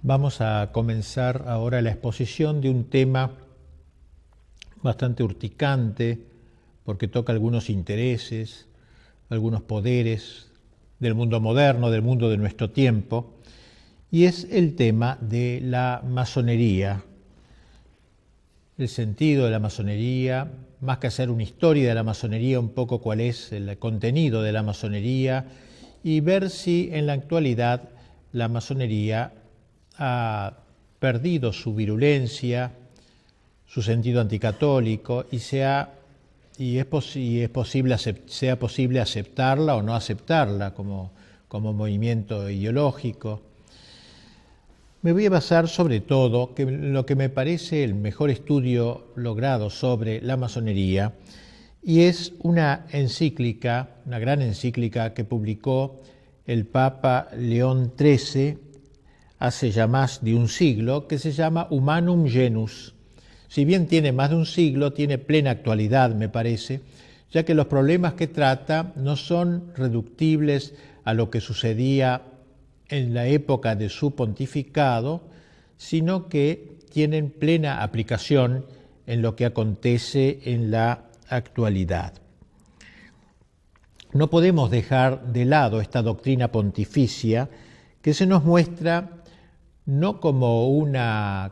Vamos a comenzar ahora la exposición de un tema bastante urticante, porque toca algunos intereses, algunos poderes del mundo moderno, del mundo de nuestro tiempo, y es el tema de la masonería, el sentido de la masonería, más que hacer una historia de la masonería, un poco cuál es el contenido de la masonería y ver si en la actualidad la masonería ha perdido su virulencia, su sentido anticatólico y sea posible aceptarla o no aceptarla como movimiento ideológico. Me voy a basar sobre todo en lo que me parece el mejor estudio logrado sobre la masonería, y es una encíclica, una gran encíclica que publicó el Papa León XIII hace ya más de un siglo, que se llama Humanum Genus. Si bien tiene más de un siglo, tiene plena actualidad, me parece, ya que los problemas que trata no son reductibles a lo que sucedía en la época de su pontificado, sino que tienen plena aplicación en lo que acontece en la actualidad. No podemos dejar de lado esta doctrina pontificia que se nos muestra no como una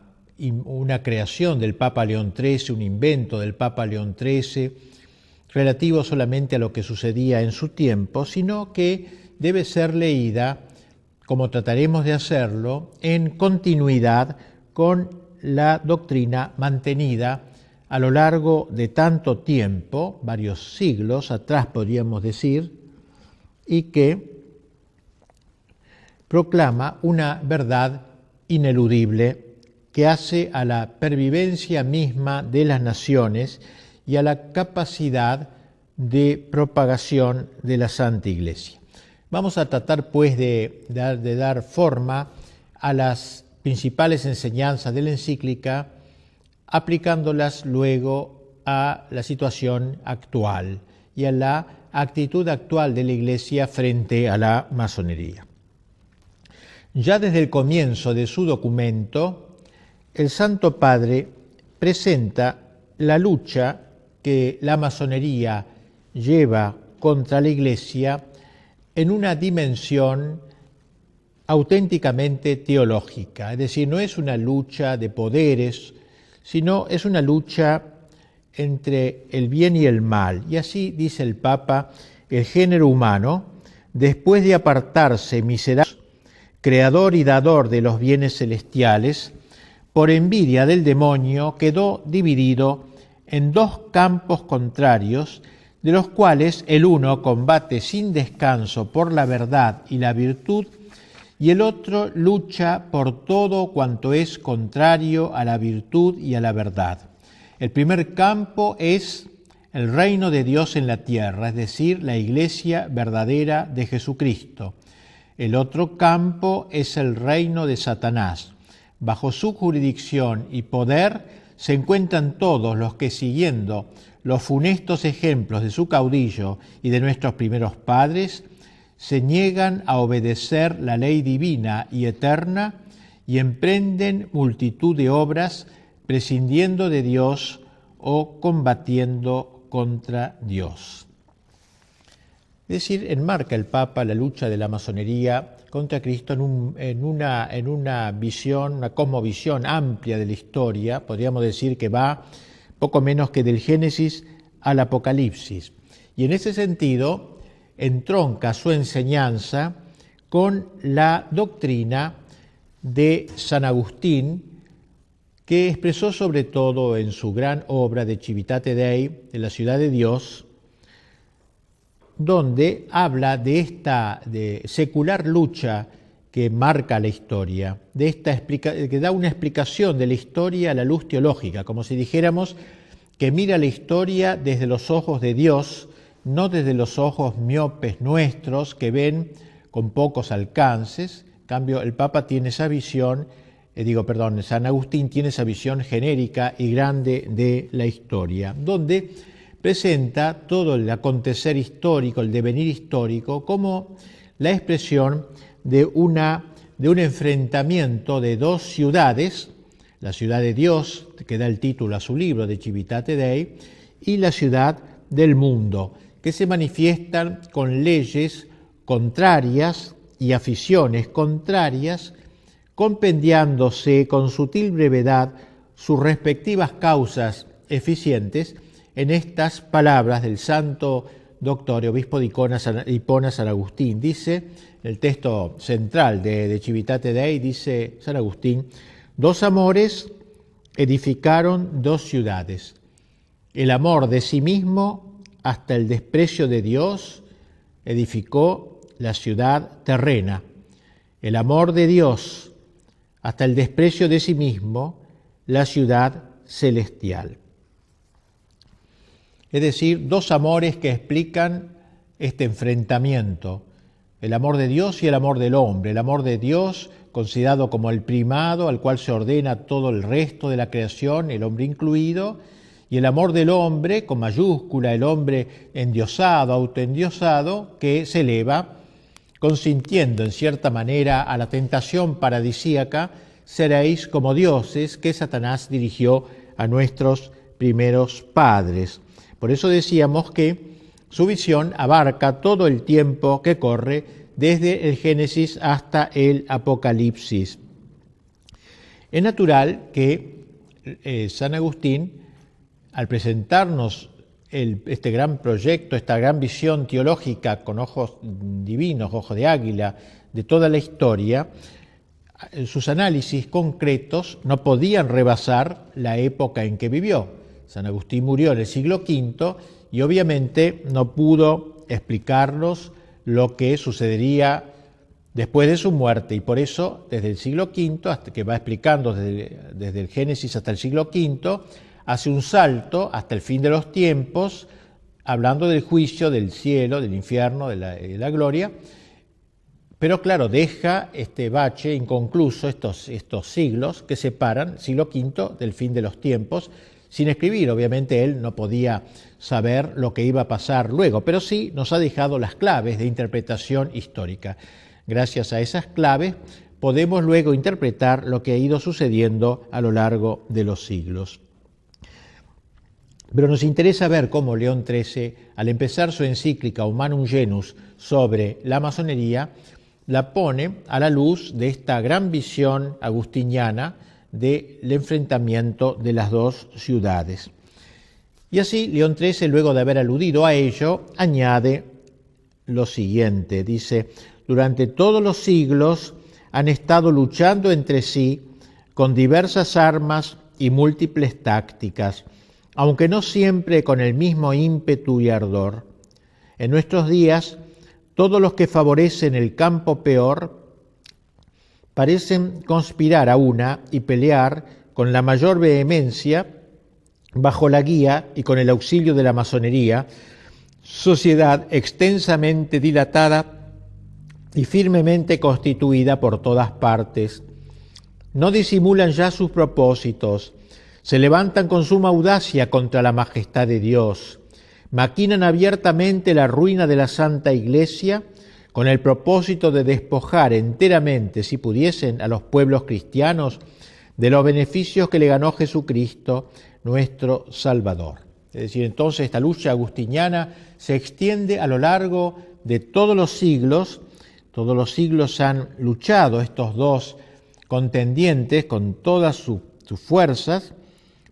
creación del Papa León XIII, un invento del Papa León XIII, relativo solamente a lo que sucedía en su tiempo, sino que debe ser leída, como trataremos de hacerlo, en continuidad con la doctrina mantenida a lo largo de tanto tiempo, varios siglos atrás podríamos decir, y que proclama una verdad ineludible que hace a la pervivencia misma de las naciones y a la capacidad de propagación de la Santa Iglesia. Vamos a tratar pues de dar forma a las principales enseñanzas de la encíclica, aplicándolas luego a la situación actual y a la actitud actual de la Iglesia frente a la masonería. Ya desde el comienzo de su documento, el Santo Padre presenta la lucha que la masonería lleva contra la Iglesia en una dimensión auténticamente teológica, es decir, no es una lucha de poderes, sino es una lucha entre el bien y el mal. Y así dice el Papa: el género humano, después de apartarse miserable, creador y dador de los bienes celestiales, por envidia del demonio quedó dividido en dos campos contrarios, de los cuales el uno combate sin descanso por la verdad y la virtud, y el otro lucha por todo cuanto es contrario a la virtud y a la verdad. El primer campo es el reino de Dios en la tierra, es decir, la Iglesia verdadera de Jesucristo. El otro campo es el reino de Satanás. Bajo su jurisdicción y poder se encuentran todos los que, siguiendo los funestos ejemplos de su caudillo y de nuestros primeros padres, se niegan a obedecer la ley divina y eterna y emprenden multitud de obras prescindiendo de Dios o combatiendo contra Dios. Es decir, enmarca el Papa la lucha de la masonería contra Cristo en una visión, una cosmovisión amplia de la historia. Podríamos decir que va poco menos que del Génesis al Apocalipsis. Y en ese sentido entronca su enseñanza con la doctrina de San Agustín, que expresó sobre todo en su gran obra de Civitate Dei, de la ciudad de Dios, donde habla de esta secular lucha que marca la historia, que da una explicación de la historia a la luz teológica, como si dijéramos que mira la historia desde los ojos de Dios, no desde los ojos miopes nuestros que ven con pocos alcances. En cambio, el Papa tiene esa visión, San Agustín tiene esa visión genérica y grande de la historia, donde presenta todo el acontecer histórico, el devenir histórico, como la expresión de una de un enfrentamiento de dos ciudades, la ciudad de Dios, que da el título a su libro de Civitate Dei, y la ciudad del mundo, que se manifiestan con leyes contrarias y aficiones contrarias, compendiándose con sutil brevedad sus respectivas causas eficientes en estas palabras del santo doctor y obispo de Hipona San Agustín. Dice, el texto central de Civitate Dei, dice San Agustín: dos amores edificaron dos ciudades. El amor de sí mismo hasta el desprecio de Dios edificó la ciudad terrena. El amor de Dios hasta el desprecio de sí mismo, la ciudad celestial. Es decir, dos amores que explican este enfrentamiento, el amor de Dios y el amor del hombre. El amor de Dios, considerado como el primado, al cual se ordena todo el resto de la creación, el hombre incluido, y el amor del hombre, con mayúscula, el hombre endiosado, autoendiosado, que se eleva, consintiendo en cierta manera a la tentación paradisíaca: seréis como dioses, que Satanás dirigió a nuestros primeros padres. Por eso decíamos que su visión abarca todo el tiempo que corre desde el Génesis hasta el Apocalipsis. Es natural que San Agustín, al presentarnos este gran proyecto, esta gran visión teológica con ojos divinos, ojos de águila, de toda la historia, sus análisis concretos no podían rebasar la época en que vivió. San Agustín murió en el siglo V y obviamente no pudo explicarnos lo que sucedería después de su muerte, y por eso desde el siglo V, hasta que va explicando desde el Génesis hasta el siglo V, hace un salto hasta el fin de los tiempos, hablando del juicio, del cielo, del infierno, de la gloria, pero claro, deja este bache inconcluso, estos siglos que separan el siglo V del fin de los tiempos, sin escribir. Obviamente él no podía saber lo que iba a pasar luego, pero sí nos ha dejado las claves de interpretación histórica. Gracias a esas claves podemos luego interpretar lo que ha ido sucediendo a lo largo de los siglos. Pero nos interesa ver cómo León XIII, al empezar su encíclica Humanum Genus sobre la masonería, la pone a la luz de esta gran visión agustiniana del enfrentamiento de las dos ciudades. Y así León XIII, luego de haber aludido a ello, añade lo siguiente, dice: durante todos los siglos han estado luchando entre sí con diversas armas y múltiples tácticas, aunque no siempre con el mismo ímpetu y ardor. En nuestros días, todos los que favorecen el campo peor parecen conspirar a una y pelear con la mayor vehemencia bajo la guía y con el auxilio de la masonería, sociedad extensamente dilatada y firmemente constituida por todas partes. No disimulan ya sus propósitos, se levantan con suma audacia contra la majestad de Dios, maquinan abiertamente la ruina de la Santa Iglesia con el propósito de despojar enteramente, si pudiesen, a los pueblos cristianos de los beneficios que le ganó Jesucristo, nuestro Salvador. Es decir, entonces esta lucha agustiniana se extiende a lo largo de todos los siglos han luchado estos dos contendientes con todas sus fuerzas,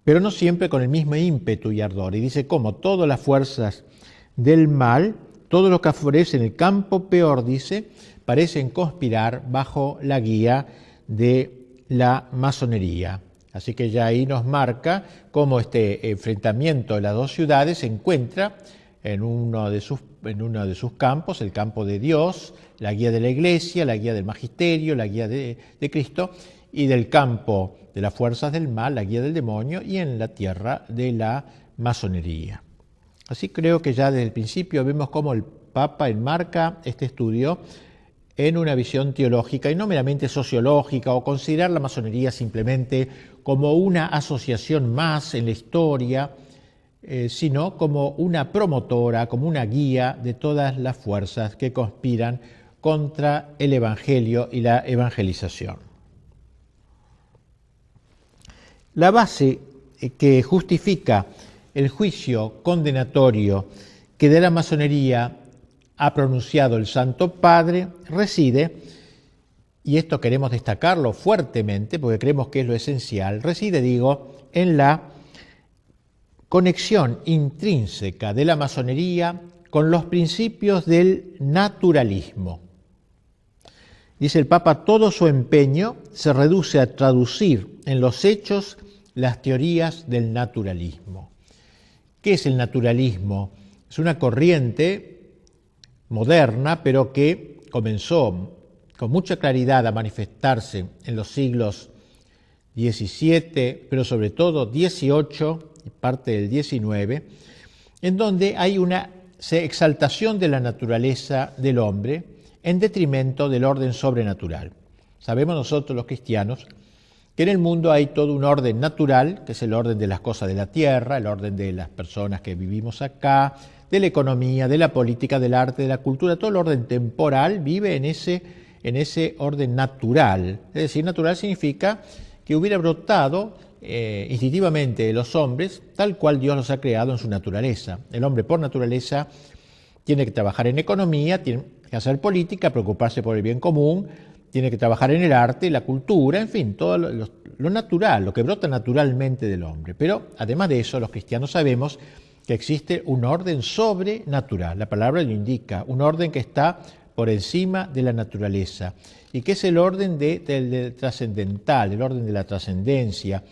pero no siempre con el mismo ímpetu y ardor. Y dice cómo todas las fuerzas del mal, todo lo que favorece en el campo peor, dice, parecen conspirar bajo la guía de la masonería. Así que ya ahí nos marca cómo este enfrentamiento de las dos ciudades se encuentra en uno de sus campos, el campo de Dios, la guía de la Iglesia, la guía del Magisterio, la guía de Cristo, y del campo de las fuerzas del mal, la guía del demonio, y en la tierra de la masonería. Así creo que ya desde el principio vemos cómo el Papa enmarca este estudio en una visión teológica y no meramente sociológica, o considerar la masonería simplemente como una asociación más en la historia, sino como una promotora, como una guía de todas las fuerzas que conspiran contra el Evangelio y la evangelización. La base que justifica el juicio condenatorio que de la masonería ha pronunciado el Santo Padre reside, y esto queremos destacarlo fuertemente porque creemos que es lo esencial, reside, en la conexión intrínseca de la masonería con los principios del naturalismo. Dice el Papa, todo su empeño se reduce a traducir en los hechos las teorías del naturalismo. ¿Qué es el naturalismo? Es una corriente moderna, pero que comenzó con mucha claridad a manifestarse en los siglos XVII, pero sobre todo XVIII y parte del XIX, en donde hay una exaltación de la naturaleza del hombre en detrimento del orden sobrenatural. Sabemos nosotros los cristianos que en el mundo hay todo un orden natural, que es el orden de las cosas de la tierra, el orden de las personas que vivimos acá, de la economía, de la política, del arte, de la cultura, todo el orden temporal vive en ese orden natural. Es decir, natural significa que hubiera brotado instintivamente de los hombres tal cual Dios los ha creado en su naturaleza. El hombre por naturaleza tiene que trabajar en economía, tiene que hacer política, preocuparse por el bien común, tiene que trabajar en el arte, la cultura, en fin, todo lo natural, lo que brota naturalmente del hombre. Pero además de eso, los cristianos sabemos que existe un orden sobrenatural. La palabra lo indica, un orden que está por encima de la naturaleza y que es el orden del trascendental, el orden de la trascendencia,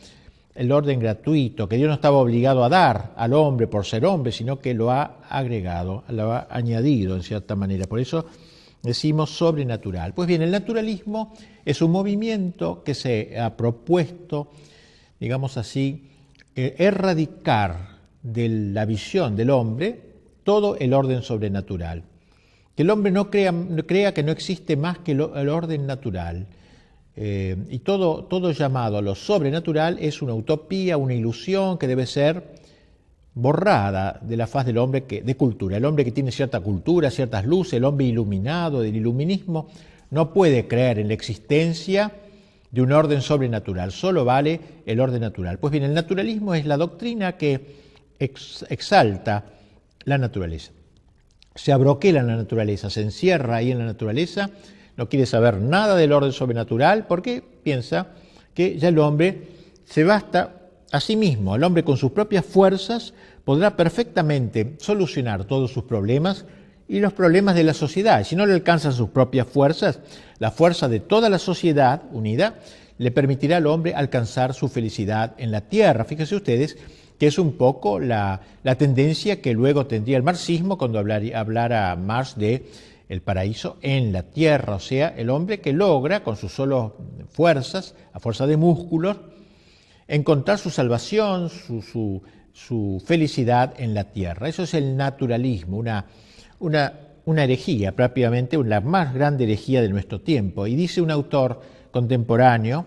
el orden gratuito, que Dios no estaba obligado a dar al hombre por ser hombre, sino que lo ha agregado, lo ha añadido en cierta manera. Por eso decimos sobrenatural. Pues bien, el naturalismo es un movimiento que se ha propuesto, digamos así, erradicar de la visión del hombre todo el orden sobrenatural. Que el hombre no crea que no existe más que el orden natural. Y todo llamado a lo sobrenatural es una utopía, una ilusión que debe ser borrada de la faz del hombre de cultura. El hombre que tiene cierta cultura, ciertas luces, el hombre iluminado del iluminismo, no puede creer en la existencia de un orden sobrenatural, solo vale el orden natural. Pues bien, el naturalismo es la doctrina que exalta la naturaleza. Se abroquela en la naturaleza, se encierra ahí en la naturaleza, no quiere saber nada del orden sobrenatural porque piensa que ya el hombre se basta a sí mismo. El hombre con sus propias fuerzas podrá perfectamente solucionar todos sus problemas y los problemas de la sociedad. Si no le alcanzan sus propias fuerzas, la fuerza de toda la sociedad unida le permitirá al hombre alcanzar su felicidad en la tierra. Fíjense ustedes que es un poco la tendencia que luego tendría el marxismo cuando hablara Marx de el paraíso en la tierra, o sea, el hombre que logra con sus solas fuerzas, a fuerza de músculos, encontrar su salvación, su felicidad en la tierra. Eso es el naturalismo, una herejía, prácticamente la más grande herejía de nuestro tiempo. Y dice un autor contemporáneo,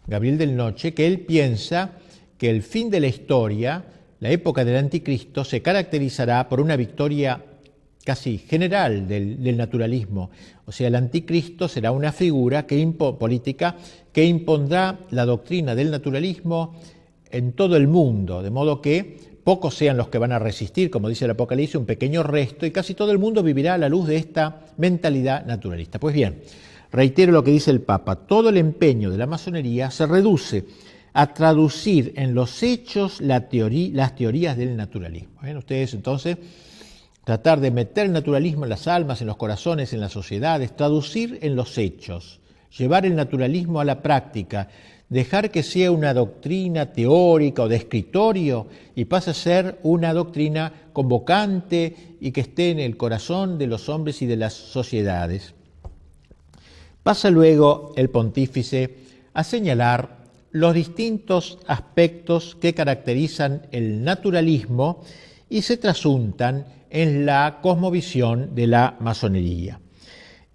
Gabriel del Noche, que él piensa que el fin de la historia, la época del anticristo, se caracterizará por una victoria casi general del naturalismo. O sea, el anticristo será una figura política que impondrá la doctrina del naturalismo en todo el mundo, de modo que pocos sean los que van a resistir, como dice el Apocalipsis, un pequeño resto, y casi todo el mundo vivirá a la luz de esta mentalidad naturalista. Pues bien, reitero lo que dice el Papa, todo el empeño de la masonería se reduce a traducir en los hechos las teorías del naturalismo. ¿Ven ustedes entonces? Tratar de meter el naturalismo en las almas, en los corazones, en las sociedades, traducir en los hechos, llevar el naturalismo a la práctica, dejar que sea una doctrina teórica o de escritorio y pase a ser una doctrina convocante y que esté en el corazón de los hombres y de las sociedades. Pasa luego el pontífice a señalar los distintos aspectos que caracterizan el naturalismo y se trasuntan en la cosmovisión de la masonería.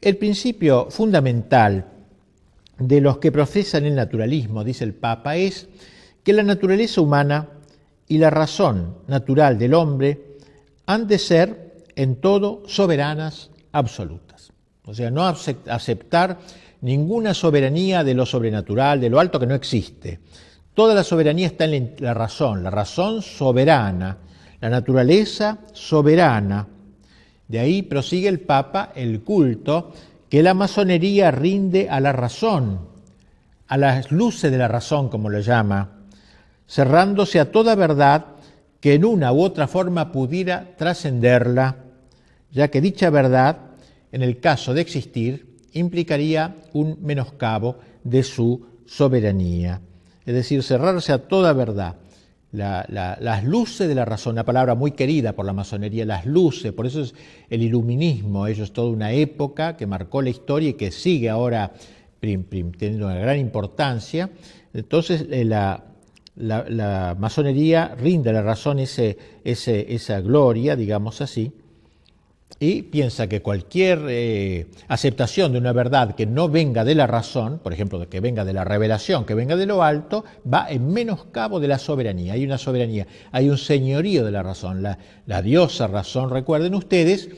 El principio fundamental de los que profesan el naturalismo, dice el Papa, es que la naturaleza humana y la razón natural del hombre han de ser en todo soberanas absolutas. O sea, no aceptar ninguna soberanía de lo sobrenatural, de lo alto, que no existe. Toda la soberanía está en la razón soberana, la naturaleza soberana. De ahí prosigue el Papa el culto que la masonería rinde a la razón, a las luces de la razón, como lo llama, cerrándose a toda verdad que en una u otra forma pudiera trascenderla, ya que dicha verdad, en el caso de existir, implicaría un menoscabo de su soberanía. Es decir, cerrarse a toda verdad. Las luces de la razón, una palabra muy querida por la masonería, las luces, por eso es el iluminismo, ello es toda una época que marcó la historia y que sigue ahora teniendo una gran importancia. Entonces la masonería rinde a la razón esa gloria, digamos así, y piensa que cualquier aceptación de una verdad que no venga de la razón, por ejemplo, que venga de la revelación, que venga de lo alto, va en menoscabo de la soberanía. Hay una soberanía, hay un señorío de la razón. La diosa razón, recuerden ustedes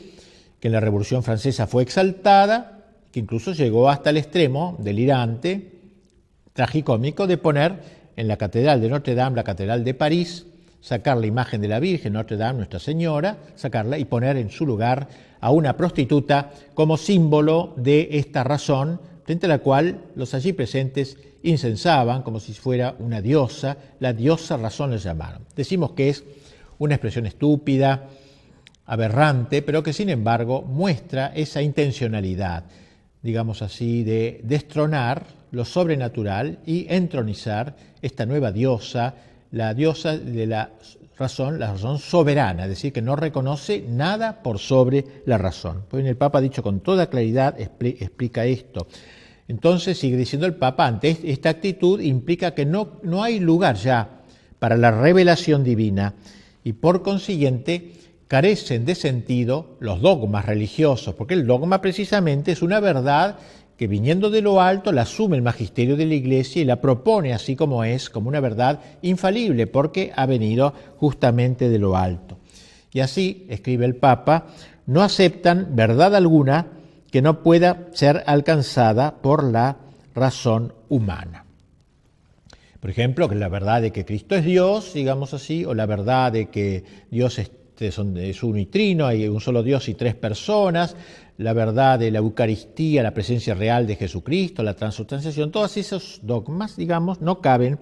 que en la Revolución Francesa fue exaltada, que incluso llegó hasta el extremo delirante, tragicómico, de poner en la Catedral de Notre Dame, la Catedral de París, sacar la imagen de la Virgen, Notre Dame, Nuestra Señora, sacarla y poner en su lugar a una prostituta como símbolo de esta razón, frente a la cual los allí presentes incensaban como si fuera una diosa, la diosa razón les llamaron. Decimos que es una expresión estúpida, aberrante, pero que sin embargo muestra esa intencionalidad, digamos así, de destronar lo sobrenatural y entronizar esta nueva diosa, la diosa de la razón soberana, es decir, que no reconoce nada por sobre la razón. Pues el Papa ha dicho con toda claridad, explica esto. Entonces, sigue diciendo el Papa, ante esta actitud implica que no hay lugar ya para la revelación divina y por consiguiente carecen de sentido los dogmas religiosos, porque el dogma precisamente es una verdad que viniendo de lo alto la asume el magisterio de la Iglesia y la propone así como es, como una verdad infalible, porque ha venido justamente de lo alto. Y así, escribe el Papa, no aceptan verdad alguna que no pueda ser alcanzada por la razón humana. Por ejemplo, que la verdad de que Cristo es Dios, digamos así, o la verdad de que Dios es uno y trino, hay un solo Dios y tres personas, la verdad de la Eucaristía, la presencia real de Jesucristo, la transubstanciación, todos esos dogmas, digamos, no caben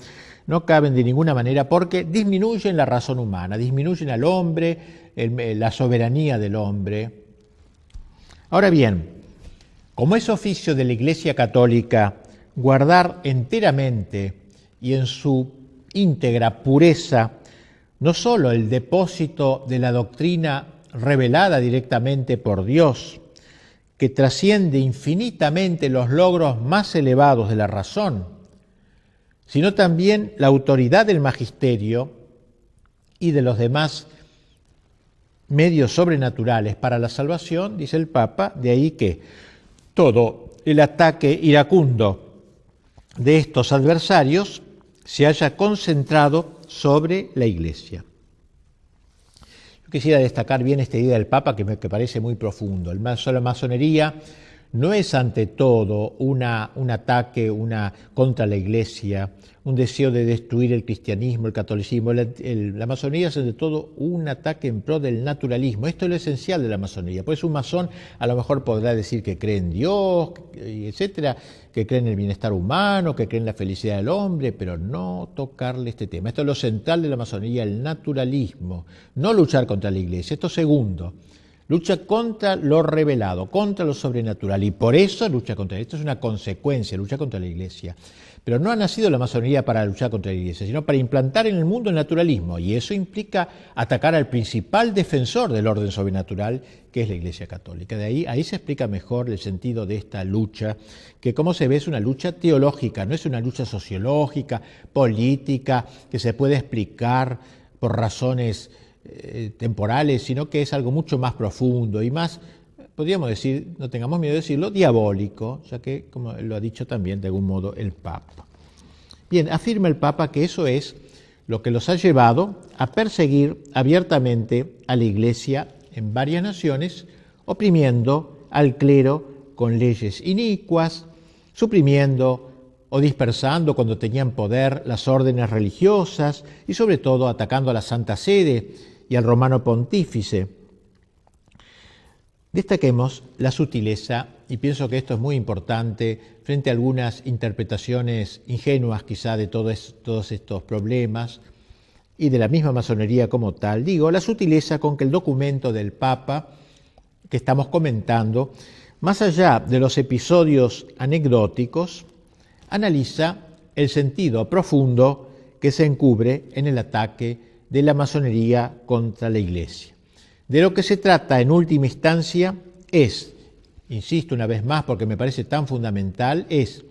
de ninguna manera porque disminuyen la razón humana, disminuyen al hombre, la soberanía del hombre. Ahora bien, como es oficio de la Iglesia Católica guardar enteramente y en su íntegra pureza no solo el depósito de la doctrina revelada directamente por Dios, que trasciende infinitamente los logros más elevados de la razón, sino también la autoridad del magisterio y de los demás medios sobrenaturales para la salvación, dice el Papa, de ahí que todo el ataque iracundo de estos adversarios se haya concentrado sobre la Iglesia. Yo quisiera destacar bien esta idea del Papa que me parece muy profundo. La masonería no es ante todo un ataque contra la Iglesia, un deseo de destruir el cristianismo, el catolicismo. La masonería es ante todo un ataque en pro del naturalismo. Esto es lo esencial de la masonería. Pues un masón a lo mejor podrá decir que cree en Dios, etcétera, que cree en el bienestar humano, que cree en la felicidad del hombre, pero no tocarle este tema. Esto es lo central de la masonería, el naturalismo, no luchar contra la Iglesia. Esto segundo. Lucha contra lo revelado, contra lo sobrenatural, y por eso lucha contra esto. Es una consecuencia, lucha contra la Iglesia. Pero no ha nacido la masonería para luchar contra la Iglesia, sino para implantar en el mundo el naturalismo, y eso implica atacar al principal defensor del orden sobrenatural, que es la Iglesia Católica. Ahí se explica mejor el sentido de esta lucha, que como se ve es una lucha teológica, no es una lucha sociológica, política, que se puede explicar por razones temporales, sino que es algo mucho más profundo y más, podríamos decir, no tengamos miedo de decirlo, diabólico, ya que, como lo ha dicho también de algún modo el Papa. Bien, afirma el Papa que eso es lo que los ha llevado a perseguir abiertamente a la Iglesia en varias naciones, oprimiendo al clero con leyes inicuas, suprimiendo o dispersando cuando tenían poder las órdenes religiosas y sobre todo atacando a la Santa Sede y al Romano Pontífice. Destaquemos la sutileza, y pienso que esto es muy importante frente a algunas interpretaciones ingenuas quizá de todos estos problemas y de la misma masonería como tal. Digo, la sutileza con que el documento del Papa que estamos comentando, más allá de los episodios anecdóticos, analiza el sentido profundo que se encubre en el ataque de la masonería contra la Iglesia. De lo que se trata en última instancia es, insisto una vez más porque me parece tan fundamental, es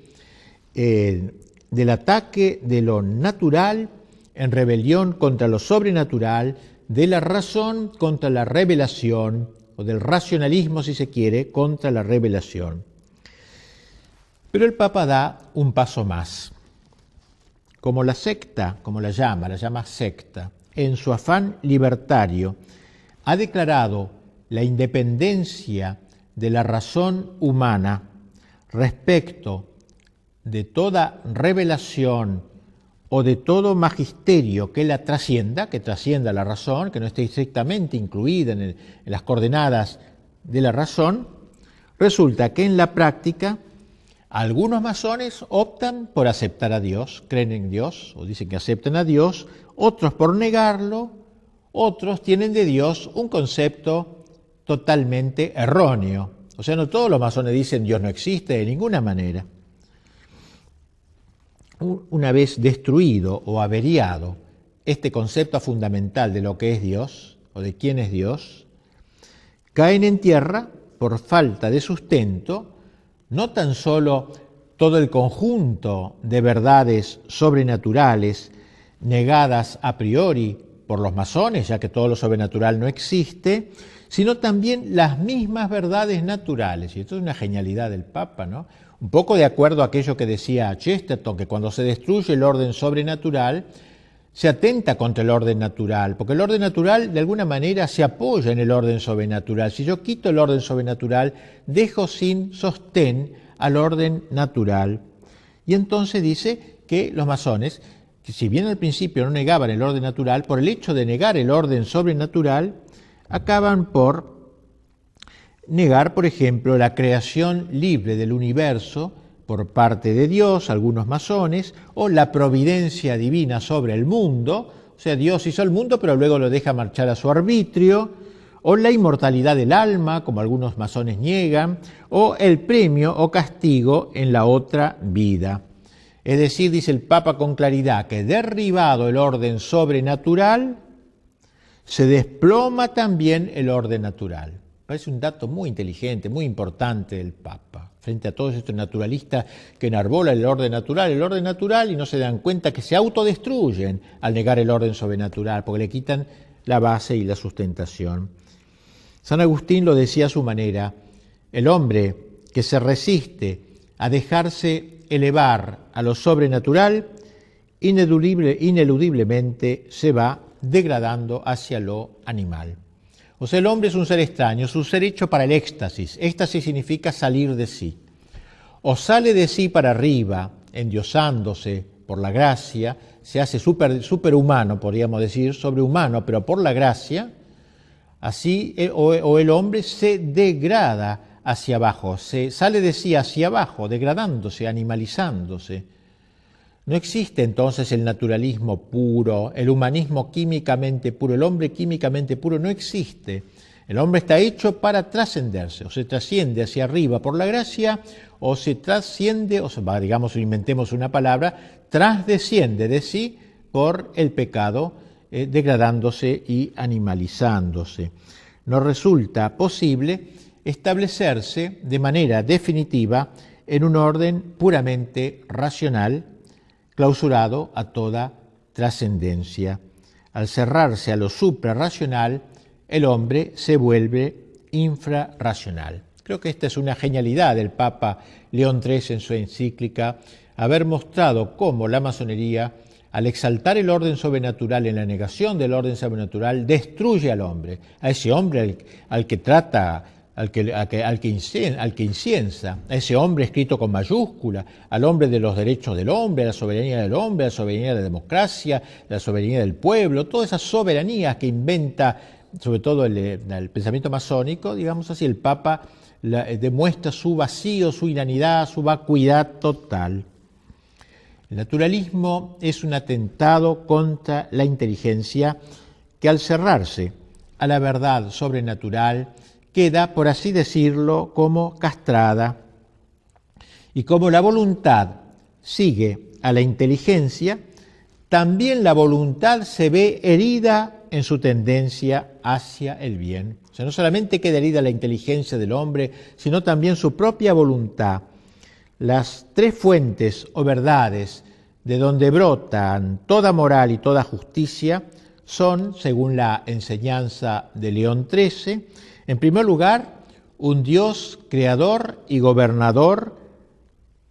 del ataque de lo natural en rebelión contra lo sobrenatural, de la razón contra la revelación, o del racionalismo, si se quiere, contra la revelación. Pero el Papa da un paso más. Como la secta, como la llama secta, en su afán libertario, ha declarado la independencia de la razón humana respecto de toda revelación o de todo magisterio que la trascienda, que trascienda la razón, que no esté estrictamente incluida en las coordenadas de la razón, resulta que en la práctica algunos masones optan por aceptar a Dios, creen en Dios o dicen que aceptan a Dios, otros por negarlo, otros tienen de Dios un concepto totalmente erróneo. O sea, no todos los masones dicen Dios no existe de ninguna manera. Una vez destruido o averiado este concepto fundamental de lo que es Dios o de quién es Dios, caen en tierra por falta de sustento no tan solo todo el conjunto de verdades sobrenaturales negadas a priori por los masones, ya que todo lo sobrenatural no existe, sino también las mismas verdades naturales. Y esto es una genialidad del Papa, ¿no? Un poco de acuerdo a aquello que decía Chesterton, que cuando se destruye el orden sobrenatural, se atenta contra el orden natural, porque el orden natural de alguna manera se apoya en el orden sobrenatural. Si yo quito el orden sobrenatural, dejo sin sostén al orden natural. Y entonces dice que los masones, que si bien al principio no negaban el orden natural, por el hecho de negar el orden sobrenatural, acaban por negar, por ejemplo, la creación libre del universo por parte de Dios, algunos masones, o la providencia divina sobre el mundo, o sea, Dios hizo el mundo pero luego lo deja marchar a su arbitrio, o la inmortalidad del alma, como algunos masones niegan, o el premio o castigo en la otra vida. Es decir, dice el Papa con claridad, que derribado el orden sobrenatural, se desploma también el orden natural. Parece un dato muy inteligente, muy importante del Papa, frente a todos estos naturalistas que enarbolan el orden natural y no se dan cuenta que se autodestruyen al negar el orden sobrenatural, porque le quitan la base y la sustentación. San Agustín lo decía a su manera: el hombre que se resiste a dejarse elevar a lo sobrenatural, ineludiblemente se va degradando hacia lo animal. O sea, el hombre es un ser extraño, es un ser hecho para el éxtasis. Éxtasis significa salir de sí. O sale de sí para arriba, endiosándose por la gracia, se hace superhumano, podríamos decir, sobrehumano, pero por la gracia, así, o el hombre se degrada hacia abajo, se sale de sí hacia abajo, degradándose, animalizándose. No existe entonces el naturalismo puro, el humanismo químicamente puro, el hombre químicamente puro no existe. El hombre está hecho para trascenderse, o se trasciende hacia arriba por la gracia, o se trasciende, digamos, inventemos una palabra, trasdesciende de sí por el pecado, degradándose y animalizándose. No resulta posible establecerse de manera definitiva en un orden puramente racional, clausurado a toda trascendencia. Al cerrarse a lo suprarracional, el hombre se vuelve infrarracional. Creo que esta es una genialidad del Papa León XIII en su encíclica, haber mostrado cómo la masonería, al exaltar el orden sobrenatural en la negación del orden sobrenatural, destruye al hombre, a ese hombre al que trata al que inciensa, a ese hombre escrito con mayúscula, al hombre de los derechos del hombre, a la soberanía del hombre, a la soberanía de la democracia, a la soberanía del pueblo, todas esas soberanías que inventa, sobre todo el pensamiento masónico, digamos así, el Papa demuestra su vacío, su inanidad, su vacuidad total. El naturalismo es un atentado contra la inteligencia que al cerrarse a la verdad sobrenatural queda, por así decirlo, como castrada. Y como la voluntad sigue a la inteligencia, también la voluntad se ve herida en su tendencia hacia el bien. O sea, no solamente queda herida la inteligencia del hombre, sino también su propia voluntad. Las tres fuentes o verdades de donde brotan toda moral y toda justicia son, según la enseñanza de León XIII, en primer lugar, un Dios creador y gobernador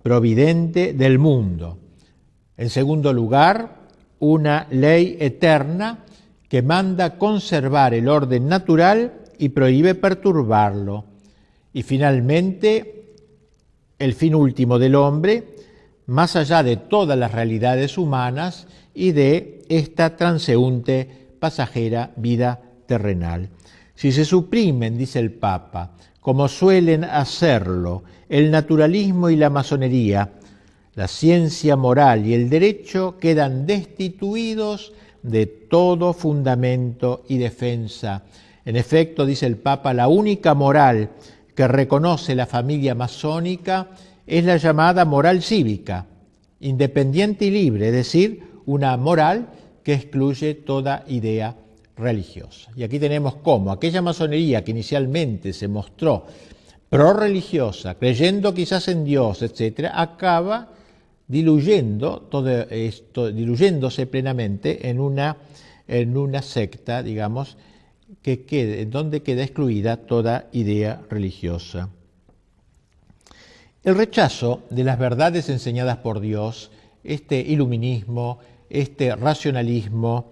providente del mundo. En segundo lugar, una ley eterna que manda conservar el orden natural y prohíbe perturbarlo. Y finalmente, el fin último del hombre, más allá de todas las realidades humanas y de esta transeúnte, pasajera vida terrenal. Si se suprimen, dice el Papa, como suelen hacerlo el naturalismo y la masonería, la ciencia moral y el derecho quedan destituidos de todo fundamento y defensa. En efecto, dice el Papa, la única moral que reconoce la familia masónica es la llamada moral cívica, independiente y libre, es decir, una moral que excluye toda idea religiosa. Y aquí tenemos cómo aquella masonería que inicialmente se mostró prorreligiosa, creyendo quizás en Dios, etc., acaba diluyendo todo esto, diluyéndose plenamente en una secta, digamos, donde queda excluida toda idea religiosa. El rechazo de las verdades enseñadas por Dios, este iluminismo, este racionalismo,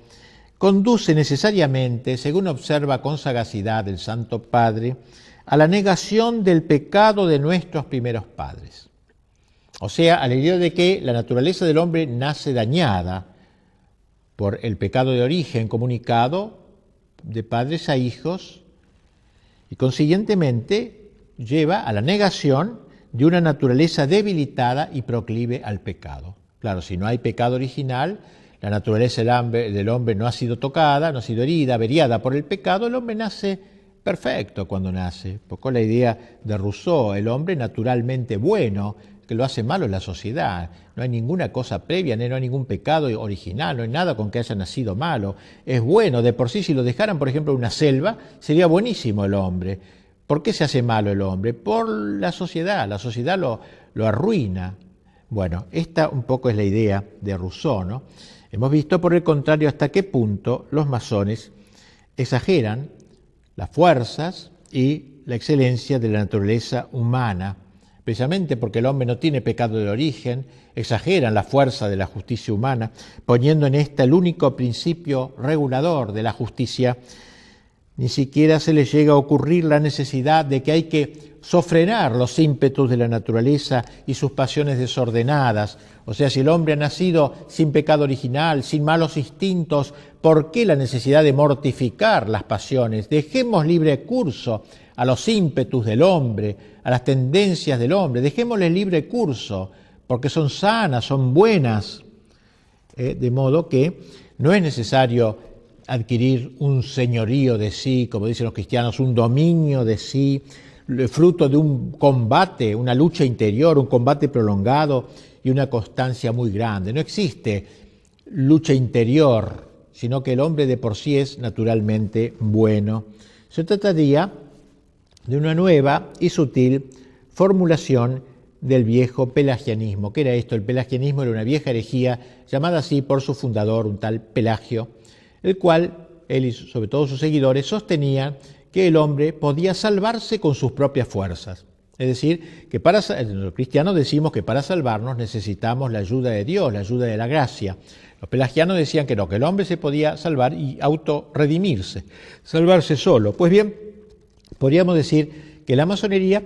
conduce necesariamente, según observa con sagacidad el Santo Padre, a la negación del pecado de nuestros primeros padres. O sea, a la idea de que la naturaleza del hombre nace dañada por el pecado de origen comunicado de padres a hijos y consiguientemente lleva a la negación de una naturaleza debilitada y proclive al pecado. Claro, si no hay pecado original, la naturaleza del hombre no ha sido tocada, no ha sido herida, averiada por el pecado, el hombre nace perfecto cuando nace. Poco la idea de Rousseau, el hombre naturalmente bueno, que lo hace malo es la sociedad. No hay ninguna cosa previa, no hay ningún pecado original, no hay nada con que haya nacido malo. Es bueno, de por sí, si lo dejaran, por ejemplo, en una selva, sería buenísimo el hombre. ¿Por qué se hace malo el hombre? Por la sociedad lo arruina. Bueno, esta un poco es la idea de Rousseau, ¿no? Hemos visto, por el contrario, hasta qué punto los masones exageran las fuerzas y la excelencia de la naturaleza humana, precisamente porque el hombre no tiene pecado de origen, exageran la fuerza de la justicia humana, poniendo en esta el único principio regulador de la justicia. Ni siquiera se les llega a ocurrir la necesidad de que hay que sofrenar los ímpetus de la naturaleza y sus pasiones desordenadas. O sea, si el hombre ha nacido sin pecado original, sin malos instintos, ¿por qué la necesidad de mortificar las pasiones? Dejemos libre curso a los ímpetus del hombre, a las tendencias del hombre. Dejémosles libre curso, porque son sanas, son buenas. De modo que no es necesario adquirir un señorío de sí, como dicen los cristianos, un dominio de sí, fruto de un combate, una lucha interior, un combate prolongado y una constancia muy grande. No existe lucha interior, sino que el hombre de por sí es naturalmente bueno. Se trataría de una nueva y sutil formulación del viejo pelagianismo. ¿Qué era esto? El pelagianismo era una vieja herejía llamada así por su fundador, un tal Pelagio, el cual él y sobre todo sus seguidores sostenían que el hombre podía salvarse con sus propias fuerzas. Es decir, que los cristianos decimos que para salvarnos necesitamos la ayuda de Dios, la ayuda de la gracia. Los pelagianos decían que no, que el hombre se podía salvar y autorredimirse, salvarse solo. Pues bien, podríamos decir que la masonería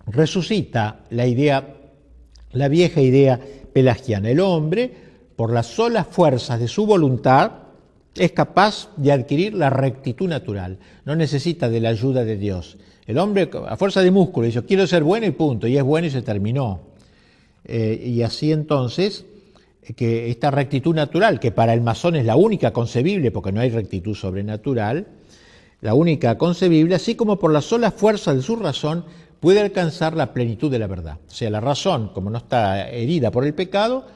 resucita la vieja idea pelagiana. El hombre, por las solas fuerzas de su voluntad, es capaz de adquirir la rectitud natural, no necesita de la ayuda de Dios. El hombre, a fuerza de músculo, dice, quiero ser bueno y punto, y es bueno y se terminó. Y así entonces, que esta rectitud natural, que para el masón es la única concebible, porque no hay rectitud sobrenatural, la única concebible, así como por la sola fuerza de su razón, puede alcanzar la plenitud de la verdad. O sea, la razón, como no está herida por el pecado,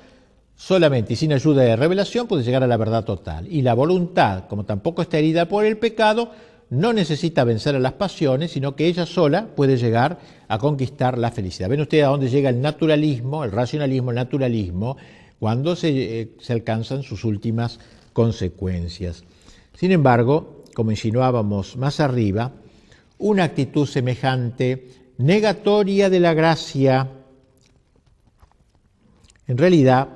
solamente y sin ayuda de revelación puede llegar a la verdad total. Y la voluntad, como tampoco está herida por el pecado, no necesita vencer a las pasiones, sino que ella sola puede llegar a conquistar la felicidad. ¿Ven ustedes a dónde llega el naturalismo, el racionalismo, el naturalismo, cuando se alcanzan sus últimas consecuencias? Sin embargo, como insinuábamos más arriba, una actitud semejante, negatoria de la gracia, en realidad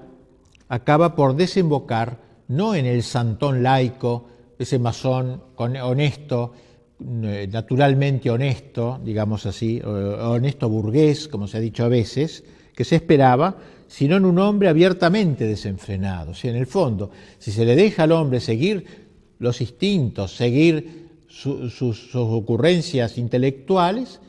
acaba por desembocar no en el santón laico, ese masón honesto, naturalmente honesto, digamos así, honesto burgués, como se ha dicho a veces, que se esperaba, sino en un hombre abiertamente desenfrenado. O sea, en el fondo, si se le deja al hombre seguir los instintos, seguir sus ocurrencias intelectuales,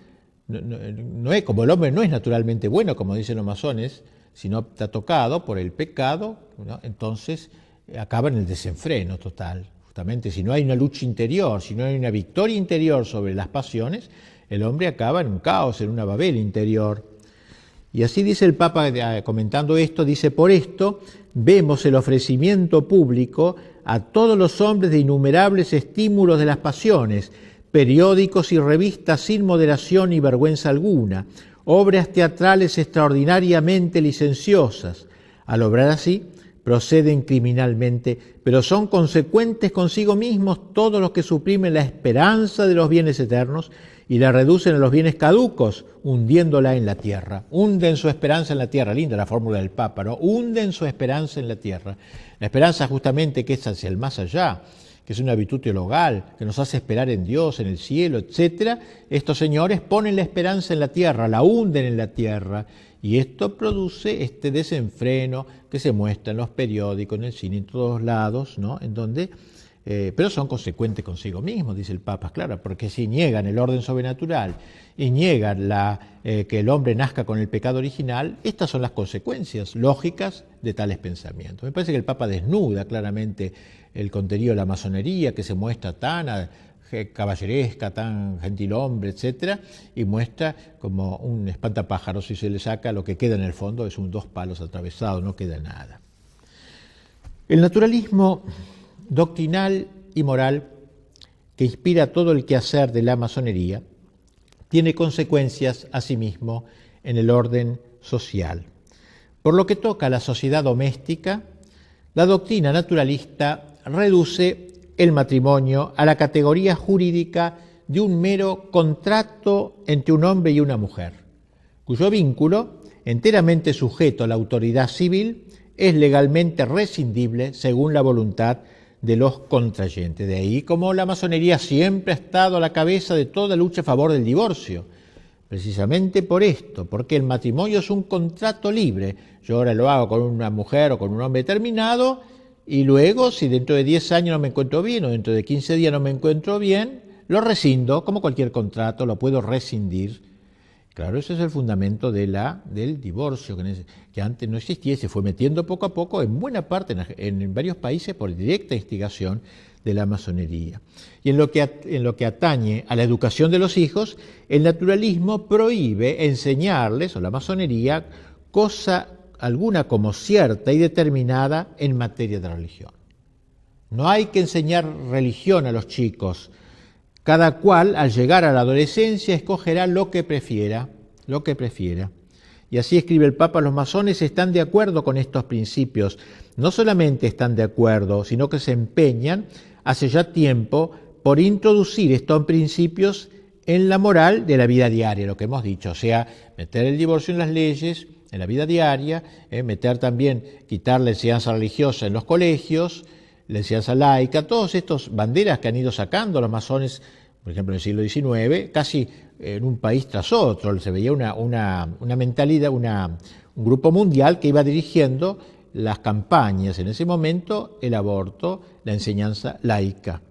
no es, como el hombre no es naturalmente bueno, como dicen los masones, sino está tocado por el pecado, ¿no? Entonces acaba en el desenfreno total. Justamente, si no hay una lucha interior, si no hay una victoria interior sobre las pasiones, el hombre acaba en un caos, en una Babel interior. Y así dice el Papa, comentando esto, dice, por esto vemos el ofrecimiento público a todos los hombres de innumerables estímulos de las pasiones, periódicos y revistas sin moderación y vergüenza alguna, obras teatrales extraordinariamente licenciosas. Al obrar así, proceden criminalmente, pero son consecuentes consigo mismos todos los que suprimen la esperanza de los bienes eternos y la reducen a los bienes caducos, hundiéndola en la tierra. Hunden su esperanza en la tierra. Linda la fórmula del Papa, ¿no? Hunden su esperanza en la tierra. La esperanza justamente que es hacia el más allá, que es una virtud teologal, que nos hace esperar en Dios, en el cielo, etc. Estos señores ponen la esperanza en la tierra, la hunden en la tierra, y esto produce este desenfreno que se muestra en los periódicos, en el cine, en todos lados, ¿no? En donde, pero son consecuentes consigo mismos, dice el Papa, claro, porque si niegan el orden sobrenatural y niegan que el hombre nazca con el pecado original, estas son las consecuencias lógicas de tales pensamientos. Me parece que el Papa desnuda claramente el contenido de la masonería, que se muestra tan caballeresca, tan gentilhombre, etcétera, y muestra como un espantapájaros. Si se le saca, lo que queda en el fondo es dos palos atravesados, no queda nada. El naturalismo doctrinal y moral que inspira todo el quehacer de la masonería tiene consecuencias asimismo en el orden social. Por lo que toca a la sociedad doméstica, la doctrina naturalista reduce el matrimonio a la categoría jurídica de un mero contrato entre un hombre y una mujer, cuyo vínculo, enteramente sujeto a la autoridad civil, es legalmente rescindible según la voluntad de los contrayentes. De ahí como la masonería siempre ha estado a la cabeza de toda lucha a favor del divorcio, precisamente por esto, porque el matrimonio es un contrato libre. Yo ahora lo hago con una mujer o con un hombre determinado, y luego, si dentro de 10 años no me encuentro bien o dentro de 15 días no me encuentro bien, lo rescindo, como cualquier contrato, lo puedo rescindir. Claro, ese es el fundamento del divorcio, que antes no existía y se fue metiendo poco a poco en buena parte, en varios países, por directa instigación de la masonería. Y en lo que atañe a la educación de los hijos, el naturalismo prohíbe enseñarles, o la masonería, cosa alguna como cierta y determinada en materia de religión. No hay que enseñar religión a los chicos. Cada cual, al llegar a la adolescencia, escogerá lo que prefiera. Y así escribe el Papa, los masones están de acuerdo con estos principios. No solamente están de acuerdo, sino que se empeñan hace ya tiempo por introducir estos principios en la moral de la vida diaria, lo que hemos dicho, o sea, meter el divorcio en las leyes, en la vida diaria, meter también, quitar la enseñanza religiosa en los colegios, la enseñanza laica, todas estas banderas que han ido sacando los masones por ejemplo en el siglo XIX, casi en un país tras otro, se veía una mentalidad, un grupo mundial que iba dirigiendo las campañas, en ese momento el aborto, la enseñanza laica.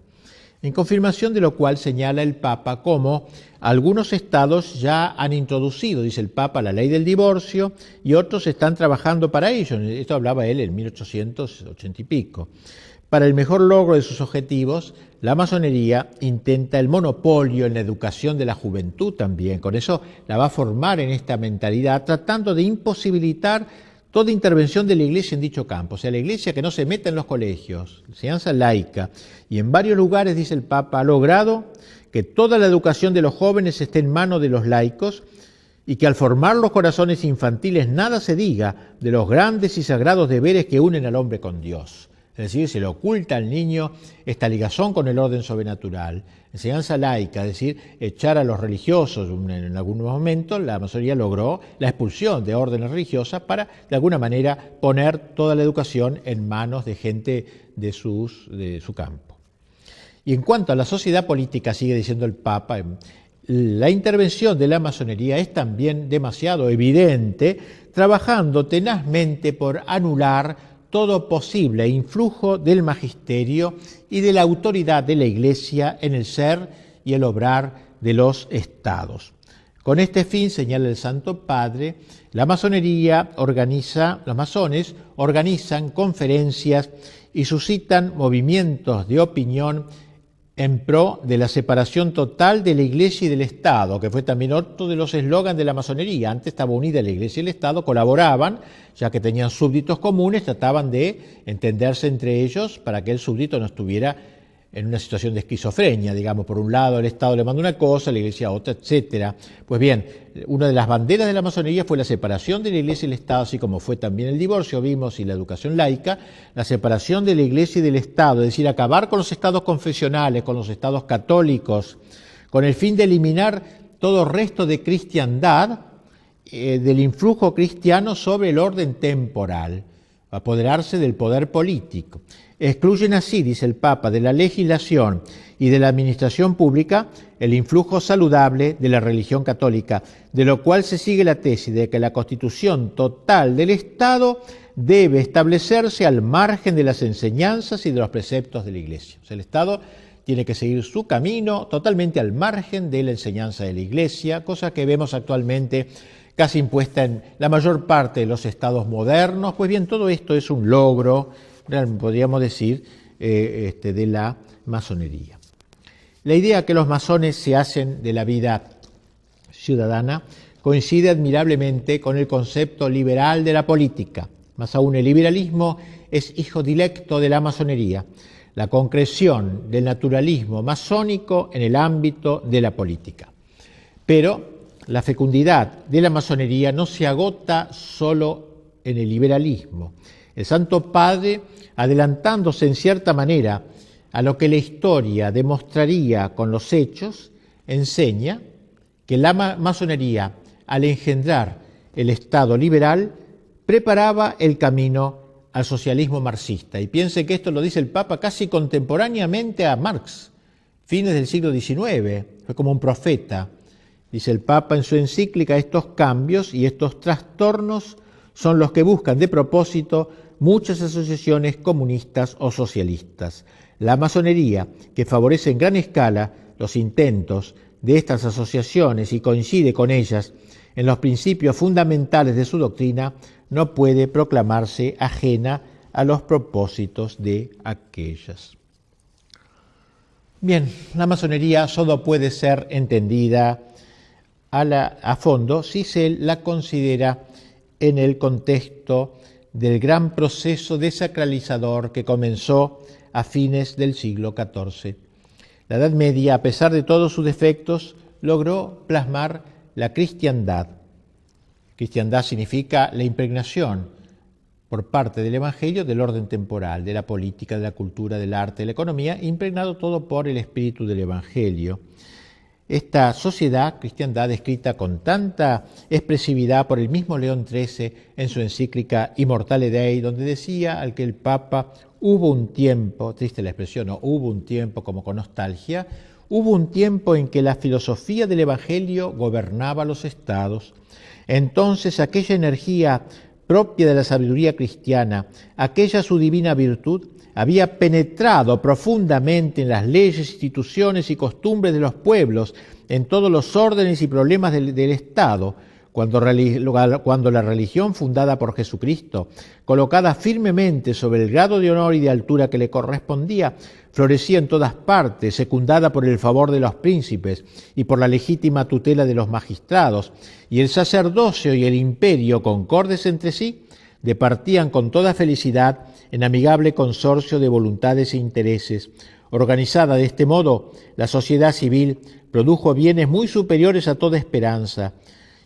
En confirmación de lo cual señala el Papa cómo algunos estados ya han introducido, dice el Papa, la ley del divorcio y otros están trabajando para ello. Esto hablaba él en 1880 y pico. Para el mejor logro de sus objetivos, la masonería intenta el monopolio en la educación de la juventud también. Con eso la va a formar en esta mentalidad, tratando de imposibilitar toda intervención de la Iglesia en dicho campo. O sea, la Iglesia que no se meta en los colegios, enseñanza laica. Y en varios lugares, dice el Papa, ha logrado que toda la educación de los jóvenes esté en manos de los laicos y que al formar los corazones infantiles nada se diga de los grandes y sagrados deberes que unen al hombre con Dios. Es decir, se le oculta al niño esta ligazón con el orden sobrenatural. Enseñanza laica, es decir, echar a los religiosos. En algunos momentos la masonería logró la expulsión de órdenes religiosas para, de alguna manera, poner toda la educación en manos de gente de su campo. Y en cuanto a la sociedad política, sigue diciendo el Papa, la intervención de la masonería es también demasiado evidente, trabajando tenazmente por anular todo posible influjo del magisterio y de la autoridad de la Iglesia en el ser y el obrar de los estados. Con este fin, señala el Santo Padre, los masones organizan conferencias y suscitan movimientos de opinión en pro de la separación total de la Iglesia y del Estado, que fue también otro de los eslogans de la masonería. Antes estaba unida la Iglesia y el Estado, colaboraban, ya que tenían súbditos comunes, trataban de entenderse entre ellos para que el súbdito no estuviera en una situación de esquizofrenia, digamos, por un lado el Estado le manda una cosa, la Iglesia otra, etcétera. Pues bien, una de las banderas de la masonería fue la separación de la Iglesia y el Estado, así como fue también el divorcio, vimos, y la educación laica, la separación de la Iglesia y del Estado, es decir, acabar con los estados confesionales, con los estados católicos, con el fin de eliminar todo resto de cristiandad, del influjo cristiano sobre el orden temporal, apoderarse del poder político. Excluyen así, dice el Papa, de la legislación y de la administración pública el influjo saludable de la religión católica, de lo cual se sigue la tesis de que la constitución total del Estado debe establecerse al margen de las enseñanzas y de los preceptos de la Iglesia. O sea, el Estado tiene que seguir su camino totalmente al margen de la enseñanza de la Iglesia, cosa que vemos actualmente casi impuesta en la mayor parte de los estados modernos. Pues bien, todo esto es un logro, podríamos decir, de la masonería. La idea que los masones se hacen de la vida ciudadana coincide admirablemente con el concepto liberal de la política. Más aún, el liberalismo es hijo directo de la masonería, la concreción del naturalismo masónico en el ámbito de la política. Pero la fecundidad de la masonería no se agota solo en el liberalismo. El Santo Padre, adelantándose en cierta manera a lo que la historia demostraría con los hechos, enseña que la masonería, al engendrar el Estado liberal, preparaba el camino al socialismo marxista. Y piense que esto lo dice el Papa casi contemporáneamente a Marx, fines del siglo XIX, fue como un profeta. Dice el Papa en su encíclica, estos cambios y estos trastornos son los que buscan de propósito muchas asociaciones comunistas o socialistas. La masonería, que favorece en gran escala los intentos de estas asociaciones y coincide con ellas en los principios fundamentales de su doctrina, no puede proclamarse ajena a los propósitos de aquellas. Bien, la masonería solo puede ser entendida a fondo si se la considera en el contexto del gran proceso desacralizador que comenzó a fines del siglo XIV. La Edad Media, a pesar de todos sus defectos, logró plasmar la cristiandad. Cristiandad significa la impregnación por parte del Evangelio del orden temporal, de la política, de la cultura, del arte, de la economía, impregnado todo por el espíritu del Evangelio. Esta sociedad, cristiandad, descrita con tanta expresividad por el mismo León XIII en su encíclica Immortale Dei, donde decía al que el Papa hubo un tiempo, triste la expresión, no, hubo un tiempo como con nostalgia, hubo un tiempo en que la filosofía del Evangelio gobernaba los estados. Entonces aquella energía propia de la sabiduría cristiana, aquella su divina virtud, había penetrado profundamente en las leyes, instituciones y costumbres de los pueblos, en todos los órdenes y problemas del Estado, cuando la religión fundada por Jesucristo, colocada firmemente sobre el grado de honor y de altura que le correspondía, florecía en todas partes, secundada por el favor de los príncipes y por la legítima tutela de los magistrados, y el sacerdocio y el imperio, concordes entre sí, departían con toda felicidad en amigable consorcio de voluntades e intereses. Organizada de este modo, la sociedad civil produjo bienes muy superiores a toda esperanza.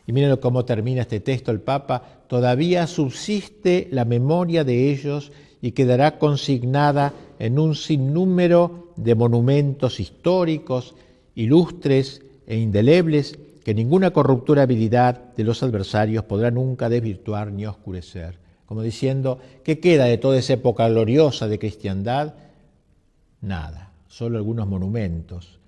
Y miren cómo termina este texto el Papa: todavía subsiste la memoria de ellos y quedará consignada en un sinnúmero de monumentos históricos, ilustres e indelebles, que ninguna corruptora habilidad de los adversarios podrá nunca desvirtuar ni oscurecer. Como diciendo, ¿qué queda de toda esa época gloriosa de cristiandad? Nada, solo algunos monumentos,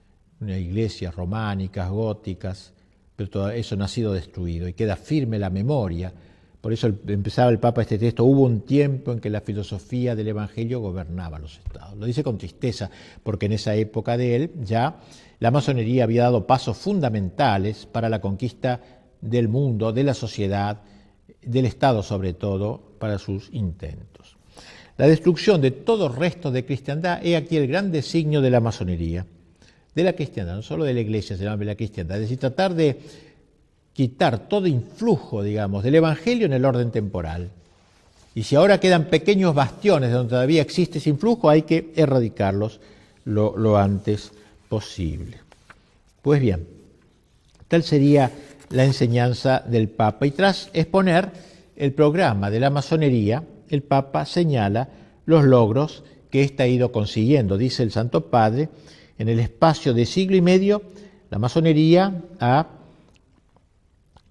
unas iglesias románicas, góticas, pero todo eso no ha sido destruido y queda firme la memoria. Por eso empezaba el Papa este texto: hubo un tiempo en que la filosofía del Evangelio gobernaba los estados. Lo dice con tristeza, porque en esa época de él ya la masonería había dado pasos fundamentales para la conquista del mundo, de la sociedad, del Estado sobre todo, para sus intentos. La destrucción de todo resto de cristiandad es aquí el gran designio de la masonería, de la cristiandad, no solo de la Iglesia, sino de la cristiandad. Es decir, tratar de quitar todo influjo, digamos, del Evangelio en el orden temporal. Y si ahora quedan pequeños bastiones donde todavía existe ese influjo, hay que erradicarlos lo antes posible. Pues bien, tal sería la enseñanza del Papa. Y tras exponer el programa de la masonería, el Papa señala los logros que ésta ha ido consiguiendo. Dice el Santo Padre: en el espacio de siglo y medio, la masonería ha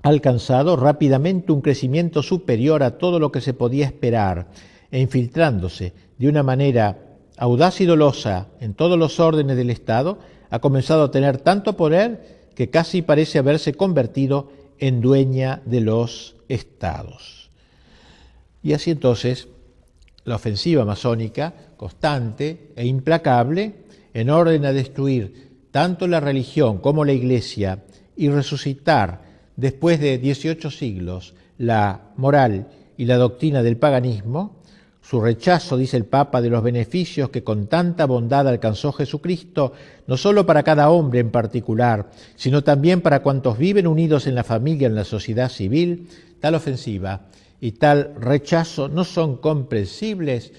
alcanzado rápidamente un crecimiento superior a todo lo que se podía esperar, e infiltrándose de una manera audaz y dolosa en todos los órdenes del Estado, ha comenzado a tener tanto poder que casi parece haberse convertido en dueña de los estados. Y así entonces, la ofensiva masónica, constante e implacable, en orden a destruir tanto la religión como la Iglesia y resucitar después de 18 siglos la moral y la doctrina del paganismo, su rechazo, dice el Papa, de los beneficios que con tanta bondad alcanzó Jesucristo, no solo para cada hombre en particular, sino también para cuantos viven unidos en la familia, en la sociedad civil, tal ofensiva y tal rechazo no son comprensibles,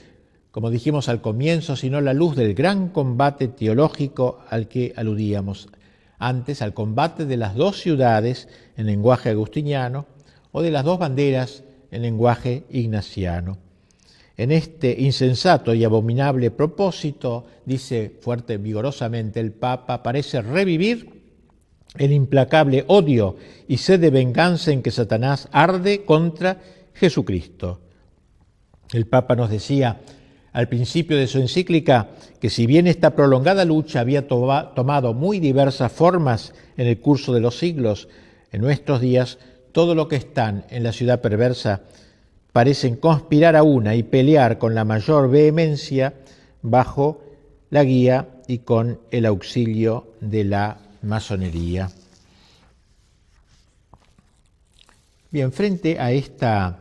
como dijimos al comienzo, sino a la luz del gran combate teológico al que aludíamos antes, al combate de las dos ciudades en lenguaje agustiniano o de las dos banderas en lenguaje ignaciano. En este insensato y abominable propósito, dice fuerte, vigorosamente el Papa, parece revivir el implacable odio y sed de venganza en que Satanás arde contra Jesucristo. El Papa nos decía al principio de su encíclica que si bien esta prolongada lucha había tomado muy diversas formas en el curso de los siglos, en nuestros días todo lo que están en la ciudad perversa parecen conspirar a una y pelear con la mayor vehemencia bajo la guía y con el auxilio de la masonería. Bien, frente a esta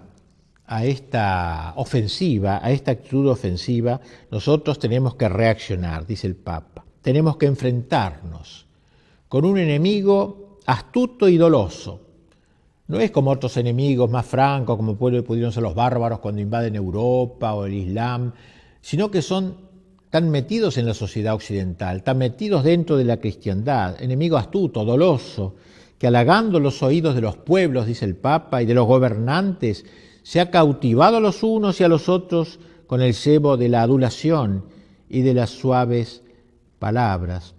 ofensiva, a esta actitud ofensiva, nosotros tenemos que reaccionar, dice el Papa. Tenemos que enfrentarnos con un enemigo astuto y doloso. No es como otros enemigos más francos, como pudieron ser los bárbaros cuando invaden Europa o el Islam, sino que son tan metidos en la sociedad occidental, tan metidos dentro de la cristiandad, enemigo astuto, doloso, que halagando los oídos de los pueblos, dice el Papa, y de los gobernantes, se ha cautivado a los unos y a los otros con el cebo de la adulación y de las suaves palabras.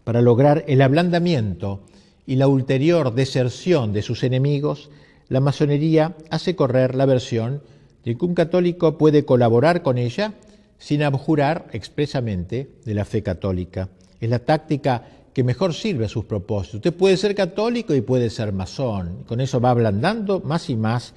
Para lograr el ablandamiento y la ulterior deserción de sus enemigos, la masonería hace correr la versión de que un católico puede colaborar con ella sin abjurar expresamente de la fe católica. Es la táctica que mejor sirve a sus propósitos. Usted puede ser católico y puede ser masón. Con eso va ablandando más y más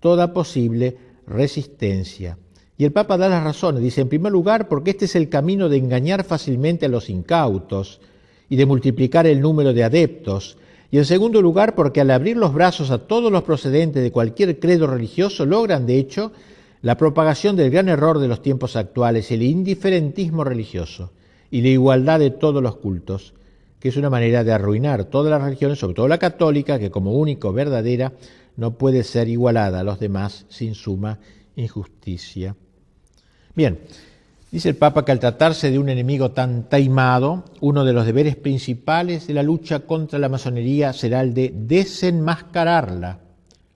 toda posible resistencia. Y el Papa da las razones. Dice, en primer lugar, porque este es el camino de engañar fácilmente a los incautos y de multiplicar el número de adeptos. Y en segundo lugar, porque al abrir los brazos a todos los procedentes de cualquier credo religioso, logran, de hecho, la propagación del gran error de los tiempos actuales, el indiferentismo religioso y la igualdad de todos los cultos, que es una manera de arruinar todas las religiones, sobre todo la católica, que como único verdadera no puede ser igualada a los demás sin suma injusticia. Bien, dice el Papa que al tratarse de un enemigo tan taimado, uno de los deberes principales de la lucha contra la masonería será el de desenmascararla.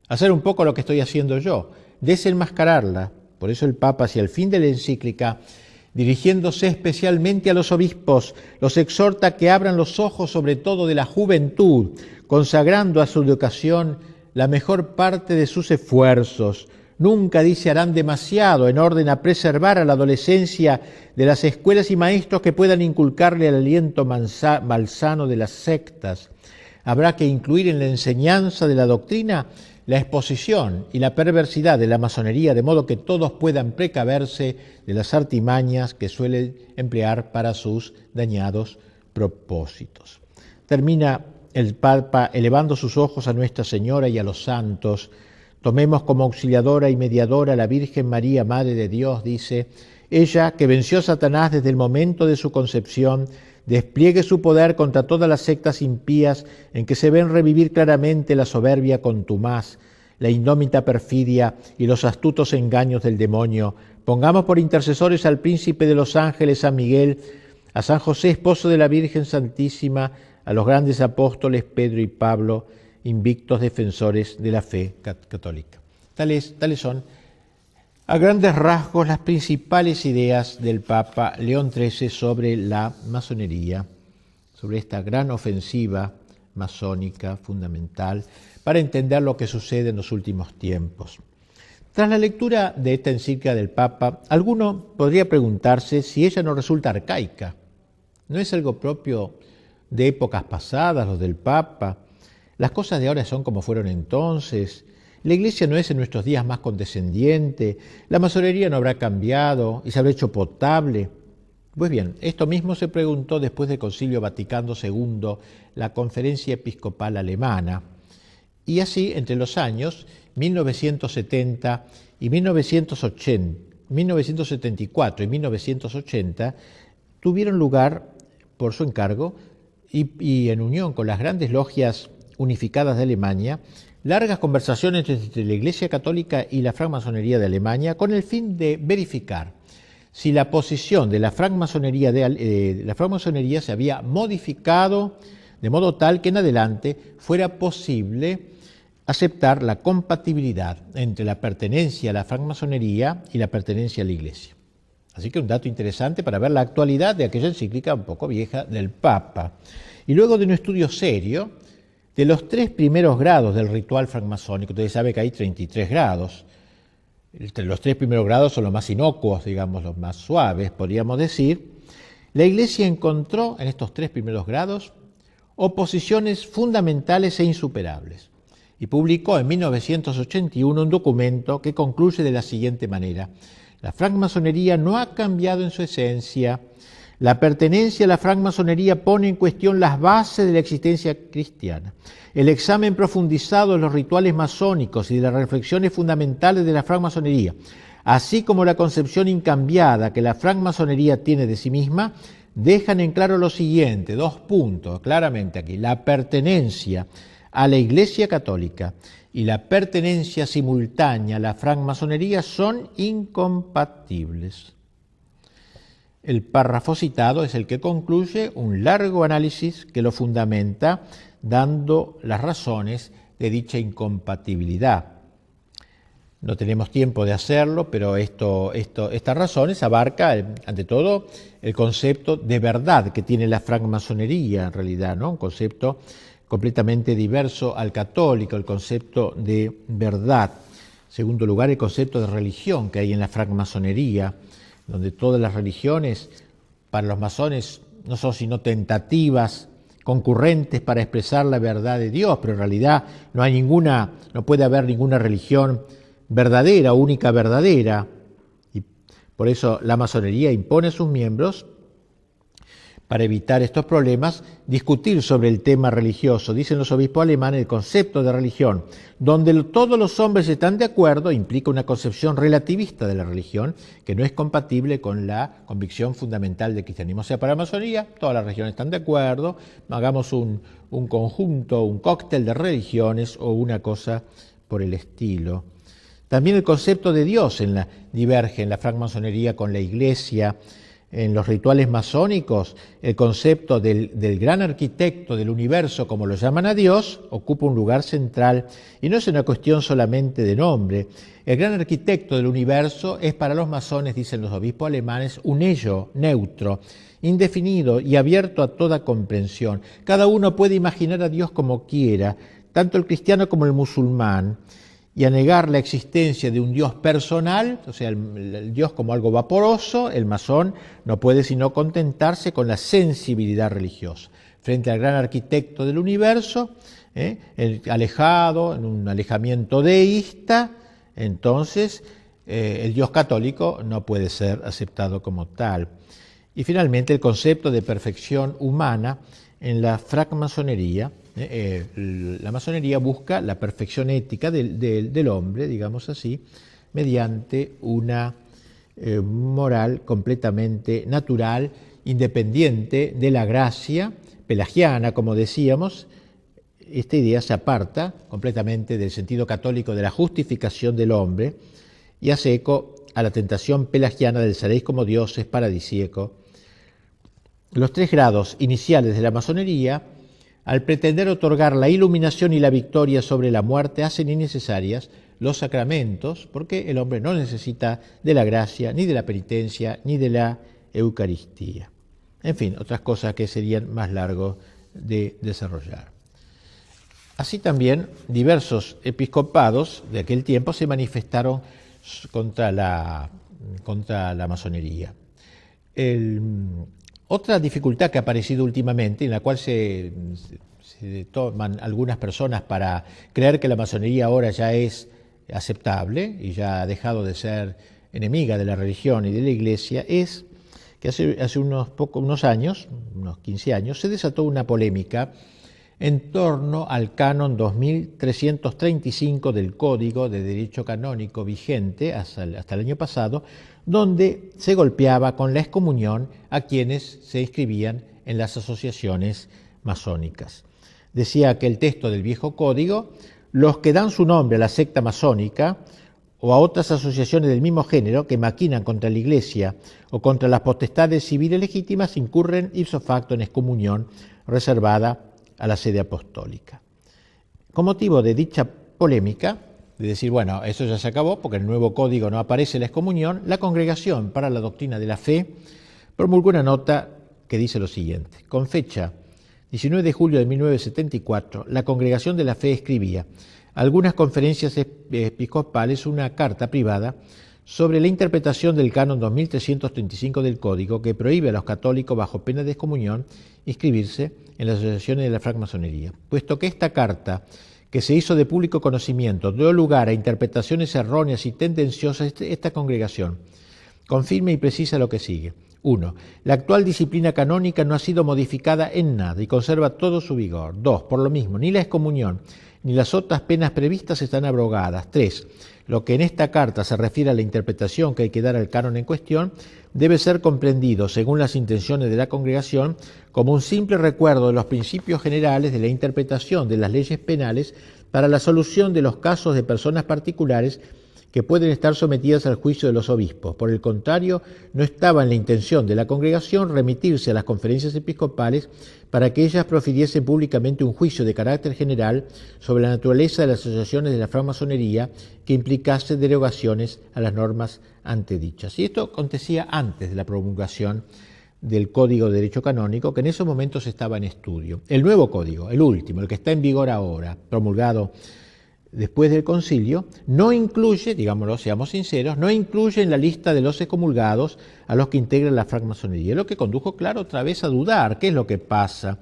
Hacer un poco lo que estoy haciendo yo, desenmascararla. Por eso el Papa, hacia el fin de la encíclica, dirigiéndose especialmente a los obispos, los exhorta a que abran los ojos sobre todo de la juventud, consagrando a su educación la mejor parte de sus esfuerzos. Nunca, dice, harán demasiado en orden a preservar a la adolescencia de las escuelas y maestros que puedan inculcarle el aliento malsano de las sectas. Habrá que incluir en la enseñanza de la doctrina la exposición y la perversidad de la masonería, de modo que todos puedan precaverse de las artimañas que suelen emplear para sus dañados propósitos. Termina el Papa elevando sus ojos a Nuestra Señora y a los santos. Tomemos como auxiliadora y mediadora a la Virgen María, Madre de Dios, dice, ella que venció a Satanás desde el momento de su concepción, despliegue su poder contra todas las sectas impías en que se ven revivir claramente la soberbia contumaz, la indómita perfidia y los astutos engaños del demonio. Pongamos por intercesores al príncipe de los ángeles, San Miguel, a San José, esposo de la Virgen Santísima, a los grandes apóstoles Pedro y Pablo, invictos defensores de la fe católica. Tales son, a grandes rasgos, las principales ideas del Papa León XIII sobre la masonería, sobre esta gran ofensiva masónica fundamental para entender lo que sucede en los últimos tiempos. Tras la lectura de esta encíclica del Papa, alguno podría preguntarse si ella no resulta arcaica. ¿No es algo propio de épocas pasadas, los del Papa? Las cosas de ahora son como fueron entonces. La Iglesia no es en nuestros días más condescendiente. La masonería no habrá cambiado y se habrá hecho potable. Pues bien, esto mismo se preguntó después del Concilio Vaticano II, la Conferencia Episcopal Alemana. Y así, entre los años 1970 y 1974 y 1980, tuvieron lugar, por su encargo y en unión con las grandes logias unificadas de Alemania, largas conversaciones entre la Iglesia Católica y la francmasonería de Alemania con el fin de verificar si la posición de la francmasonería se había modificado de modo tal que en adelante fuera posible aceptar la compatibilidad entre la pertenencia a la francmasonería y la pertenencia a la Iglesia. Así que un dato interesante para ver la actualidad de aquella encíclica un poco vieja del Papa. Y luego de un estudio serio de los 3 primeros grados del ritual francmasónico, ustedes saben que hay 33 grados. Los 3 primeros grados son los más inocuos, digamos, los más suaves, podríamos decir. La Iglesia encontró en estos 3 primeros grados oposiciones fundamentales e insuperables y publicó en 1981 un documento que concluye de la siguiente manera: la francmasonería no ha cambiado en su esencia. La pertenencia a la francmasonería pone en cuestión las bases de la existencia cristiana. El examen profundizado de los rituales masónicos y de las reflexiones fundamentales de la francmasonería, así como la concepción incambiada que la francmasonería tiene de sí misma, dejan en claro lo siguiente, 2 puntos, claramente aquí: la pertenencia a la Iglesia Católica y la pertenencia simultánea a la francmasonería son incompatibles. El párrafo citado es el que concluye un largo análisis que lo fundamenta, dando las razones de dicha incompatibilidad. No tenemos tiempo de hacerlo, pero estas razones abarcan, ante todo, el concepto de verdad que tiene la francmasonería, en realidad, ¿no? Un concepto completamente diverso al católico, el concepto de verdad. En segundo lugar, el concepto de religión que hay en la francmasonería, donde todas las religiones para los masones no son sino tentativas concurrentes para expresar la verdad de Dios, pero en realidad no puede haber ninguna religión verdadera, única verdadera. Y por eso la masonería impone a sus miembros, para evitar estos problemas, discutir sobre el tema religioso. Dicen los obispos alemanes, el concepto de religión, donde todos los hombres están de acuerdo, implica una concepción relativista de la religión que no es compatible con la convicción fundamental del cristianismo. O sea, para la masonería todas las religiones están de acuerdo, hagamos un conjunto, un cóctel de religiones o una cosa por el estilo. También el concepto de Dios diverge en la francmasonería con la Iglesia. En los rituales masónicos, el concepto del gran arquitecto del universo, como lo llaman a Dios, ocupa un lugar central y no es una cuestión solamente de nombre. El gran arquitecto del universo es para los masones, dicen los obispos alemanes, un ello neutro, indefinido y abierto a toda comprensión. Cada uno puede imaginar a Dios como quiera, tanto el cristiano como el musulmán, y a negar la existencia de un Dios personal, o sea, el Dios como algo vaporoso, el masón no puede sino contentarse con la sensibilidad religiosa. Frente al gran arquitecto del universo, alejado, en un alejamiento deísta, entonces el Dios católico no puede ser aceptado como tal. Y finalmente el concepto de perfección humana en la francmasonería. La masonería busca la perfección ética del hombre, digamos así, mediante una moral completamente natural, independiente de la gracia pelagiana, como decíamos. Esta idea se aparta completamente del sentido católico de la justificación del hombre y hace eco a la tentación pelagiana del seréis como dioses paradisíaco. Los 3 grados iniciales de la masonería, al pretender otorgar la iluminación y la victoria sobre la muerte, hacen innecesarias los sacramentos, porque el hombre no necesita de la gracia, ni de la penitencia, ni de la Eucaristía. En fin, otras cosas que serían más largos de desarrollar. Así también, diversos episcopados de aquel tiempo se manifestaron contra la masonería. Otra dificultad que ha aparecido últimamente, en la cual se toman algunas personas para creer que la masonería ahora ya es aceptable y ya ha dejado de ser enemiga de la religión y de la Iglesia, es que hace unos años, unos 15 años, se desató una polémica en torno al canon 2335 del Código de Derecho Canónico vigente hasta el año pasado, donde se golpeaba con la excomunión a quienes se inscribían en las asociaciones masónicas. Decía que el texto del viejo código, los que dan su nombre a la secta masónica o a otras asociaciones del mismo género que maquinan contra la Iglesia o contra las potestades civiles legítimas, incurren ipso facto en excomunión reservada a la sede apostólica. Con motivo de dicha polémica, de decir, bueno, eso ya se acabó porque en el nuevo código no aparece la excomunión, la Congregación para la Doctrina de la Fe promulgó una nota que dice lo siguiente: con fecha 19 de julio de 1974, la Congregación de la Fe escribía algunas conferencias episcopales una carta privada sobre la interpretación del canon 2335 del Código, que prohíbe a los católicos bajo pena de excomunión inscribirse en las asociaciones de la francmasonería. Puesto que esta carta, que se hizo de público conocimiento, dio lugar a interpretaciones erróneas y tendenciosas, esta congregación confirma y precisa lo que sigue. 1. La actual disciplina canónica no ha sido modificada en nada y conserva todo su vigor. 2. Por lo mismo, ni la excomunión ni las otras penas previstas están abrogadas. 3. Lo que en esta carta se refiere a la interpretación que hay que dar al canon en cuestión debe ser comprendido, según las intenciones de la congregación, como un simple recuerdo de los principios generales de la interpretación de las leyes penales para la solución de los casos de personas particulares que pueden estar sometidas al juicio de los obispos. Por el contrario, no estaba en la intención de la congregación remitirse a las conferencias episcopales para que ellas profiriesen públicamente un juicio de carácter general sobre la naturaleza de las asociaciones de la francmasonería que implicase derogaciones a las normas antedichas. Y esto acontecía antes de la promulgación del Código de Derecho Canónico, que en esos momentos estaba en estudio. El nuevo código, el último, el que está en vigor ahora, promulgado después del concilio, no incluye, digámoslo, seamos sinceros, no incluye en la lista de los excomulgados a los que integran la francmasonería, lo que condujo, claro, otra vez a dudar. ¿Qué es lo que pasa?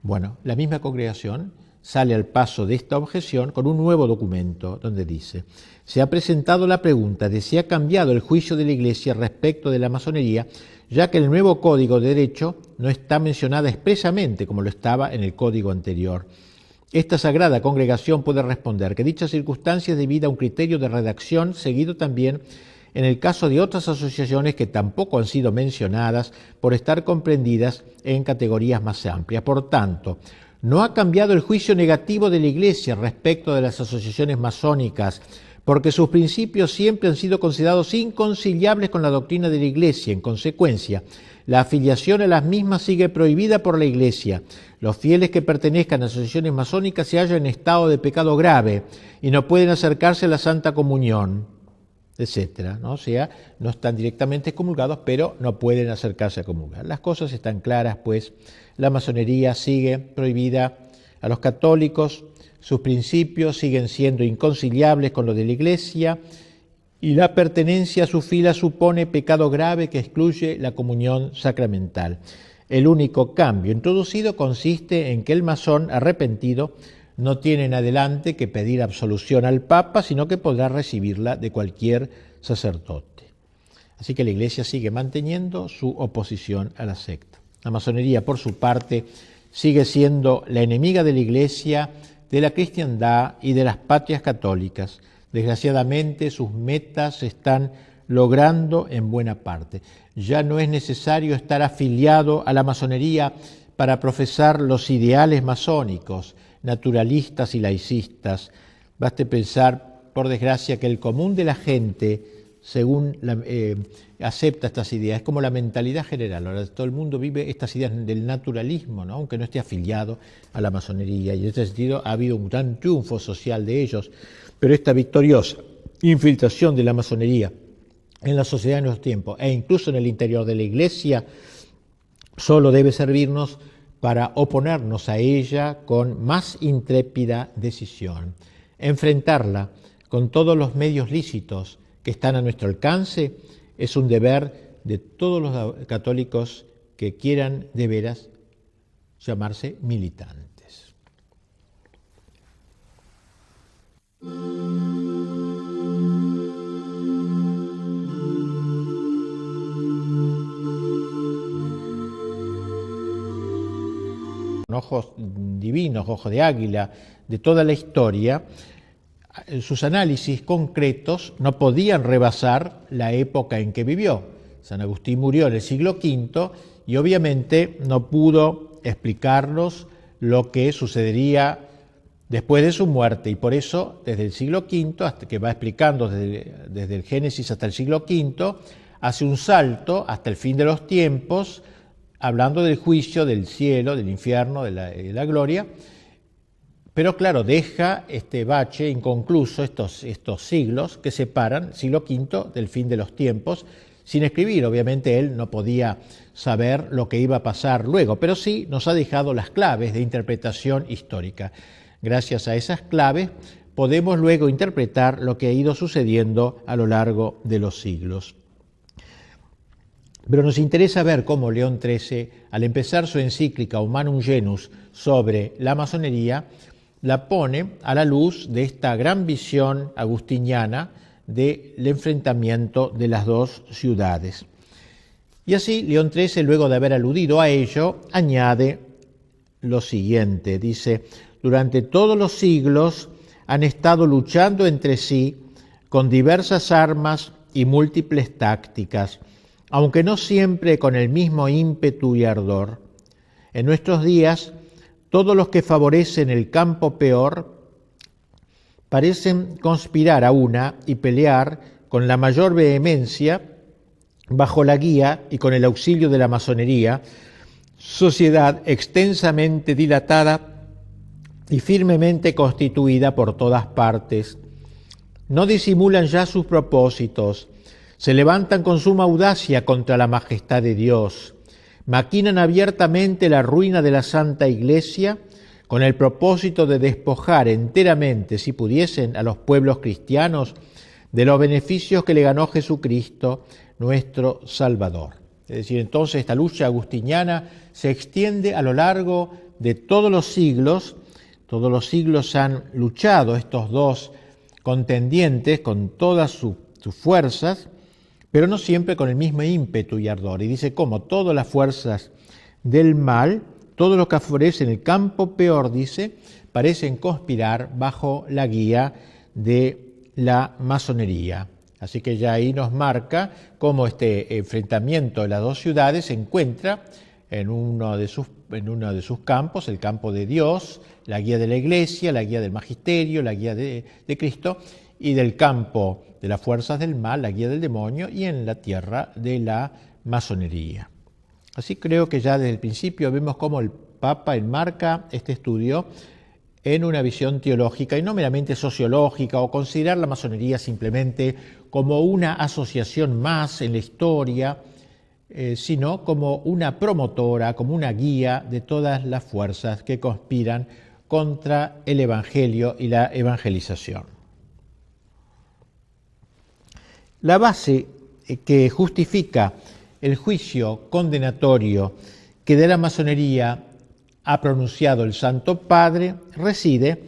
Bueno, la misma congregación sale al paso de esta objeción con un nuevo documento donde dice: se ha presentado la pregunta de si ha cambiado el juicio de la Iglesia respecto de la masonería, ya que el nuevo Código de Derecho no está mencionada expresamente como lo estaba en el código anterior. Esta sagrada congregación puede responder que dicha circunstancia es debida a un criterio de redacción seguido también en el caso de otras asociaciones que tampoco han sido mencionadas por estar comprendidas en categorías más amplias. Por tanto, no ha cambiado el juicio negativo de la Iglesia respecto de las asociaciones masónicas, porque sus principios siempre han sido considerados inconciliables con la doctrina de la Iglesia. En consecuencia, la afiliación a las mismas sigue prohibida por la Iglesia. Los fieles que pertenezcan a asociaciones masónicas se hallan en estado de pecado grave y no pueden acercarse a la Santa Comunión, etcétera, ¿no? O sea, no están directamente excomulgados, pero no pueden acercarse a comulgar. Las cosas están claras, pues la masonería sigue prohibida a los católicos, sus principios siguen siendo inconciliables con los de la Iglesia, y la pertenencia a su fila supone pecado grave que excluye la comunión sacramental. El único cambio introducido consiste en que el masón arrepentido no tiene en adelante que pedir absolución al Papa, sino que podrá recibirla de cualquier sacerdote. Así que la Iglesia sigue manteniendo su oposición a la secta. La masonería, por su parte, sigue siendo la enemiga de la Iglesia, de la cristiandad y de las patrias católicas. Desgraciadamente, sus metas se están logrando en buena parte. Ya no es necesario estar afiliado a la masonería para profesar los ideales masónicos, naturalistas y laicistas. Baste pensar, por desgracia, que el común de la gente, según acepta estas ideas, es como la mentalidad general. Ahora todo el mundo vive estas ideas del naturalismo, ¿no? Aunque no esté afiliado a la masonería, y en ese sentido ha habido un gran triunfo social de ellos. Pero esta victoriosa infiltración de la masonería en la sociedad de nuestros tiempos e incluso en el interior de la Iglesia solo debe servirnos para oponernos a ella con más intrépida decisión, enfrentarla con todos los medios lícitos que están a nuestro alcance. Es un deber de todos los católicos que quieran de veras llamarse militantes. Ojos divinos, ojos de águila, de toda la historia, sus análisis concretos no podían rebasar la época en que vivió. San Agustín murió en el siglo V y obviamente no pudo explicarnos lo que sucedería después de su muerte, y por eso desde el siglo V, hasta que va explicando desde el Génesis hasta el siglo V, hace un salto hasta el fin de los tiempos, hablando del juicio, del cielo, del infierno, de la gloria, pero claro, deja este bache inconcluso, estos siglos que separan siglo V del fin de los tiempos, sin escribir. Obviamente él no podía saber lo que iba a pasar luego, pero sí nos ha dejado las claves de interpretación histórica. Gracias a esas claves podemos luego interpretar lo que ha ido sucediendo a lo largo de los siglos. Pero nos interesa ver cómo León XIII, al empezar su encíclica Humanum Genus sobre la masonería, la pone a la luz de esta gran visión agustiniana del enfrentamiento de las dos ciudades. Y así León XIII, luego de haber aludido a ello, añade lo siguiente, dice: durante todos los siglos han estado luchando entre sí con diversas armas y múltiples tácticas, aunque no siempre con el mismo ímpetu y ardor. En nuestros días, todos los que favorecen el campo peor parecen conspirar a una y pelear con la mayor vehemencia bajo la guía y con el auxilio de la masonería, sociedad extensamente dilatada y firmemente constituida por todas partes. No disimulan ya sus propósitos, se levantan con suma audacia contra la majestad de Dios, maquinan abiertamente la ruina de la Santa Iglesia, con el propósito de despojar enteramente, si pudiesen, a los pueblos cristianos de los beneficios que le ganó Jesucristo, nuestro Salvador. Es decir, entonces esta lucha agustiniana se extiende a lo largo de todos los siglos han luchado estos dos contendientes con todas sus fuerzas, pero no siempre con el mismo ímpetu y ardor. Y dice, como todas las fuerzas del mal, todo lo que favorece en el campo peor, dice, parecen conspirar bajo la guía de la masonería. Así que ya ahí nos marca cómo este enfrentamiento de las dos ciudades se encuentra en uno de sus campos, el campo de Dios, la guía de la Iglesia, la guía del Magisterio, la guía de Cristo, y del campo de las fuerzas del mal, la guía del demonio, y en la tierra de la masonería. Así creo que ya desde el principio vemos cómo el Papa enmarca este estudio en una visión teológica y no meramente sociológica, o considerar la masonería simplemente como una asociación más en la historia, sino como una promotora, como una guía de todas las fuerzas que conspiran contra el Evangelio y la evangelización. La base que justifica el juicio condenatorio que de la masonería ha pronunciado el Santo Padre reside,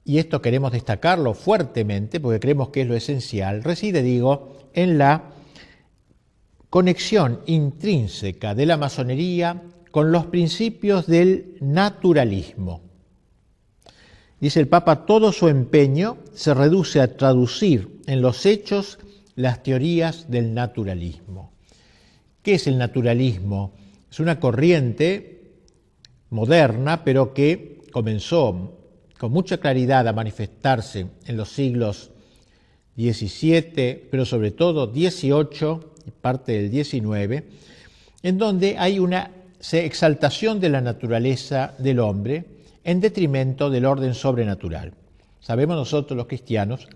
y esto queremos destacarlo fuertemente porque creemos que es lo esencial, reside, en la conexión intrínseca de la masonería con los principios del naturalismo. Dice el Papa, todo su empeño se reduce a traducir en los hechos las teorías del naturalismo. ¿Qué es el naturalismo? Es una corriente moderna, pero que comenzó con mucha claridad a manifestarse en los siglos XVII, pero sobre todo XVIII y parte del XIX, en donde hay una exaltación de la naturaleza del hombre en detrimento del orden sobrenatural. Sabemos nosotros los cristianos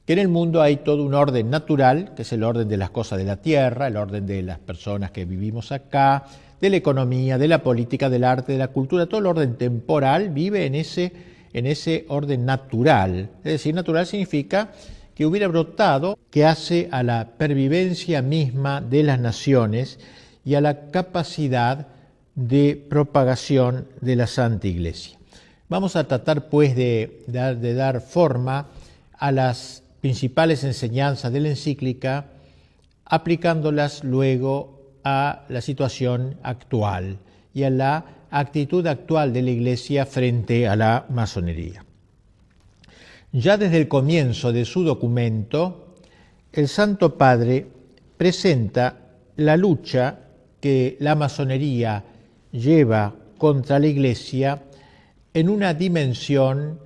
que en el mundo hay todo un orden natural, que es el orden de las cosas de la tierra, el orden de las personas que vivimos acá, de la economía, de la política, del arte, de la cultura. Todo el orden temporal vive en ese orden natural. Es decir, natural significa que hubiera brotado, que hace a la pervivencia misma de las naciones y a la capacidad de propagación de la Santa Iglesia. Vamos a tratar pues de dar forma a las principales enseñanzas de la encíclica, aplicándolas luego a la situación actual y a la actitud actual de la Iglesia frente a la masonería. Ya desde el comienzo de su documento, el Santo Padre presenta la lucha que la masonería lleva contra la Iglesia en una dimensión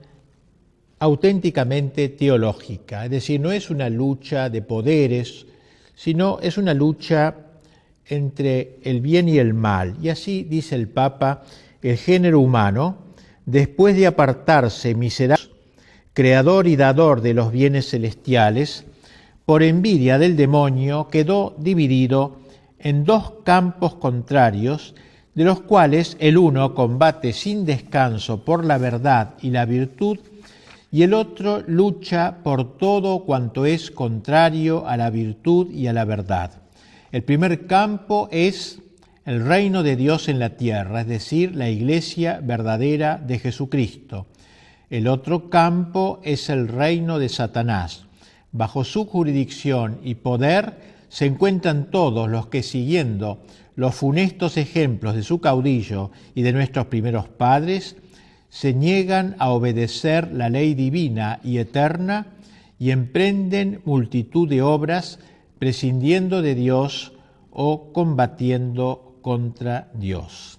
auténticamente teológica. Es decir, no es una lucha de poderes, sino es una lucha entre el bien y el mal. Y así dice el Papa, el género humano, después de apartarse miserable, creador y dador de los bienes celestiales, por envidia del demonio quedó dividido en dos campos contrarios, de los cuales el uno combate sin descanso por la verdad y la virtud, y el otro lucha por todo cuanto es contrario a la virtud y a la verdad. El primer campo es el reino de Dios en la tierra, es decir, la Iglesia verdadera de Jesucristo. El otro campo es el reino de Satanás. Bajo su jurisdicción y poder se encuentran todos los que, siguiendo los funestos ejemplos de su caudillo y de nuestros primeros padres, se niegan a obedecer la ley divina y eterna y emprenden multitud de obras prescindiendo de Dios o combatiendo contra Dios.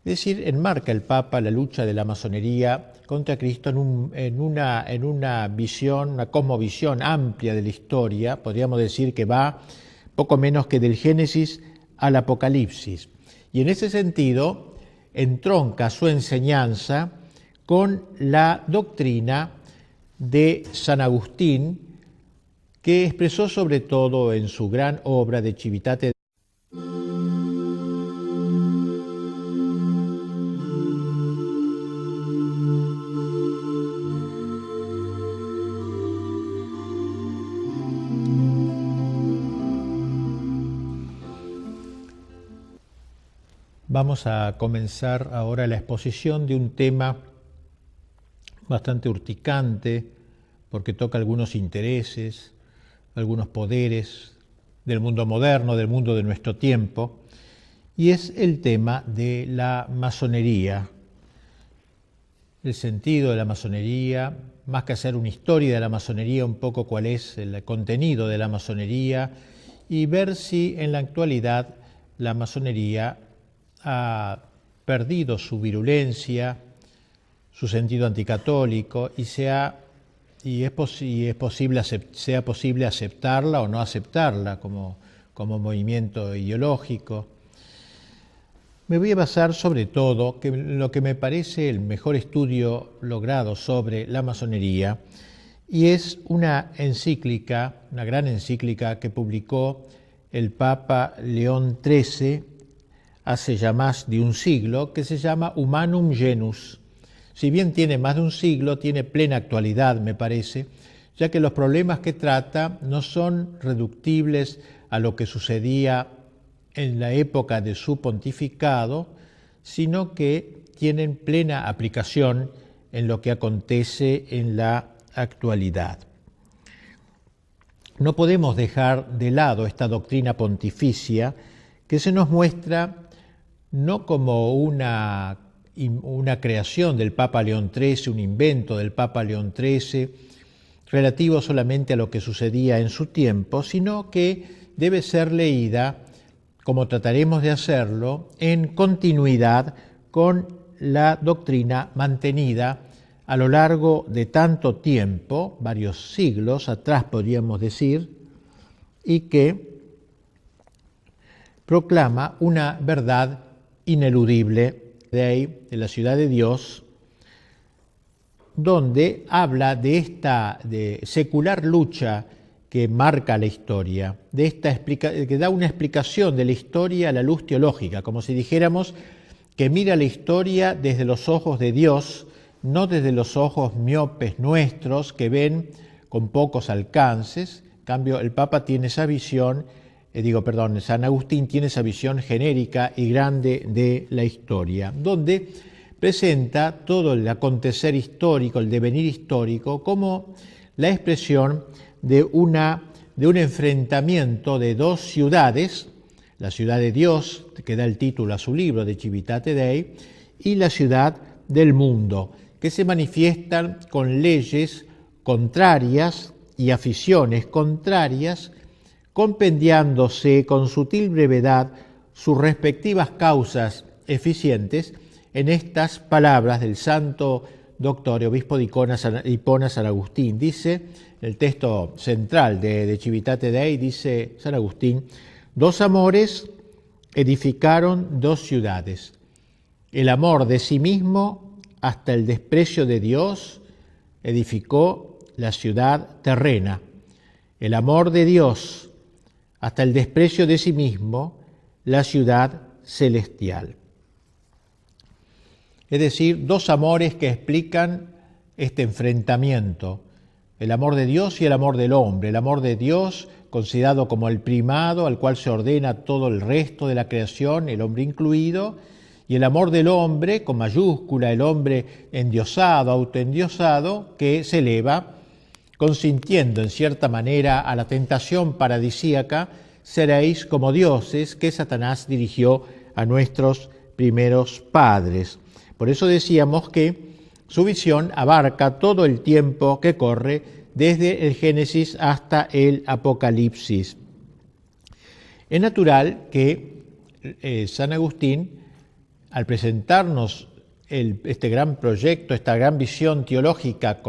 Es decir, enmarca el Papa la lucha de la masonería contra Cristo en una visión, una cosmovisión amplia de la historia. Podríamos decir que va poco menos que del Génesis al Apocalipsis. Y en ese sentido entronca su enseñanza con la doctrina de San Agustín, que expresó sobre todo en su gran obra de Civitate Vamos a comenzar ahora la exposición de un tema bastante urticante, porque toca algunos intereses, algunos poderes del mundo moderno, del mundo de nuestro tiempo, y es el tema de la masonería. El sentido de la masonería, más que hacer una historia de la masonería, un poco cuál es el contenido de la masonería y ver si en la actualidad la masonería ha perdido su virulencia, su sentido anticatólico y sea posible aceptarla o no aceptarla como movimiento ideológico. Me voy a basar sobre todo en lo que me parece el mejor estudio logrado sobre la masonería, y es una encíclica, una gran encíclica que publicó el Papa León XIII hace ya más de un siglo, que se llama Humanum Genus. Si bien tiene más de un siglo, tiene plena actualidad, me parece, ya que los problemas que trata no son reductibles a lo que sucedía en la época de su pontificado, sino que tienen plena aplicación en lo que acontece en la actualidad. No podemos dejar de lado esta doctrina pontificia que se nos muestra no como una creación del Papa León XIII, un invento del Papa León XIII, relativo solamente a lo que sucedía en su tiempo, sino que debe ser leída, como trataremos de hacerlo, en continuidad con la doctrina mantenida a lo largo de tanto tiempo, varios siglos atrás podríamos decir, y que proclama una verdad ineludible de la ciudad de Dios, donde habla de esta secular lucha que marca la historia, que da una explicación de la historia a la luz teológica, como si dijéramos que mira la historia desde los ojos de Dios, no desde los ojos miopes nuestros que ven con pocos alcances. En cambio, el Papa tiene esa visión, San Agustín tiene esa visión genérica y grande de la historia, donde presenta todo el acontecer histórico, el devenir histórico, como la expresión de un enfrentamiento de dos ciudades, la ciudad de Dios, que da el título a su libro de Civitate Dei, y la ciudad del mundo, que se manifiestan con leyes contrarias y aficiones contrarias, compendiándose con sutil brevedad sus respectivas causas eficientes en estas palabras del santo doctor y obispo de Hipona, San Agustín. Dice, el texto central de Civitate Dei, dice San Agustín: dos amores edificaron dos ciudades. El amor de sí mismo hasta el desprecio de Dios edificó la ciudad terrena. El amor de Dios hasta el desprecio de sí mismo, la ciudad celestial. Es decir, dos amores que explican este enfrentamiento, el amor de Dios y el amor del hombre. El amor de Dios, considerado como el primado, al cual se ordena todo el resto de la creación, el hombre incluido, y el amor del hombre, con mayúscula, el hombre endiosado, autoendiosado, que se eleva, consintiendo en cierta manera a la tentación paradisíaca: seréis como dioses, que Satanás dirigió a nuestros primeros padres. Por eso decíamos que su visión abarca todo el tiempo que corre desde el Génesis hasta el Apocalipsis. Es natural que San Agustín, al presentarnos este gran proyecto, esta gran visión teológica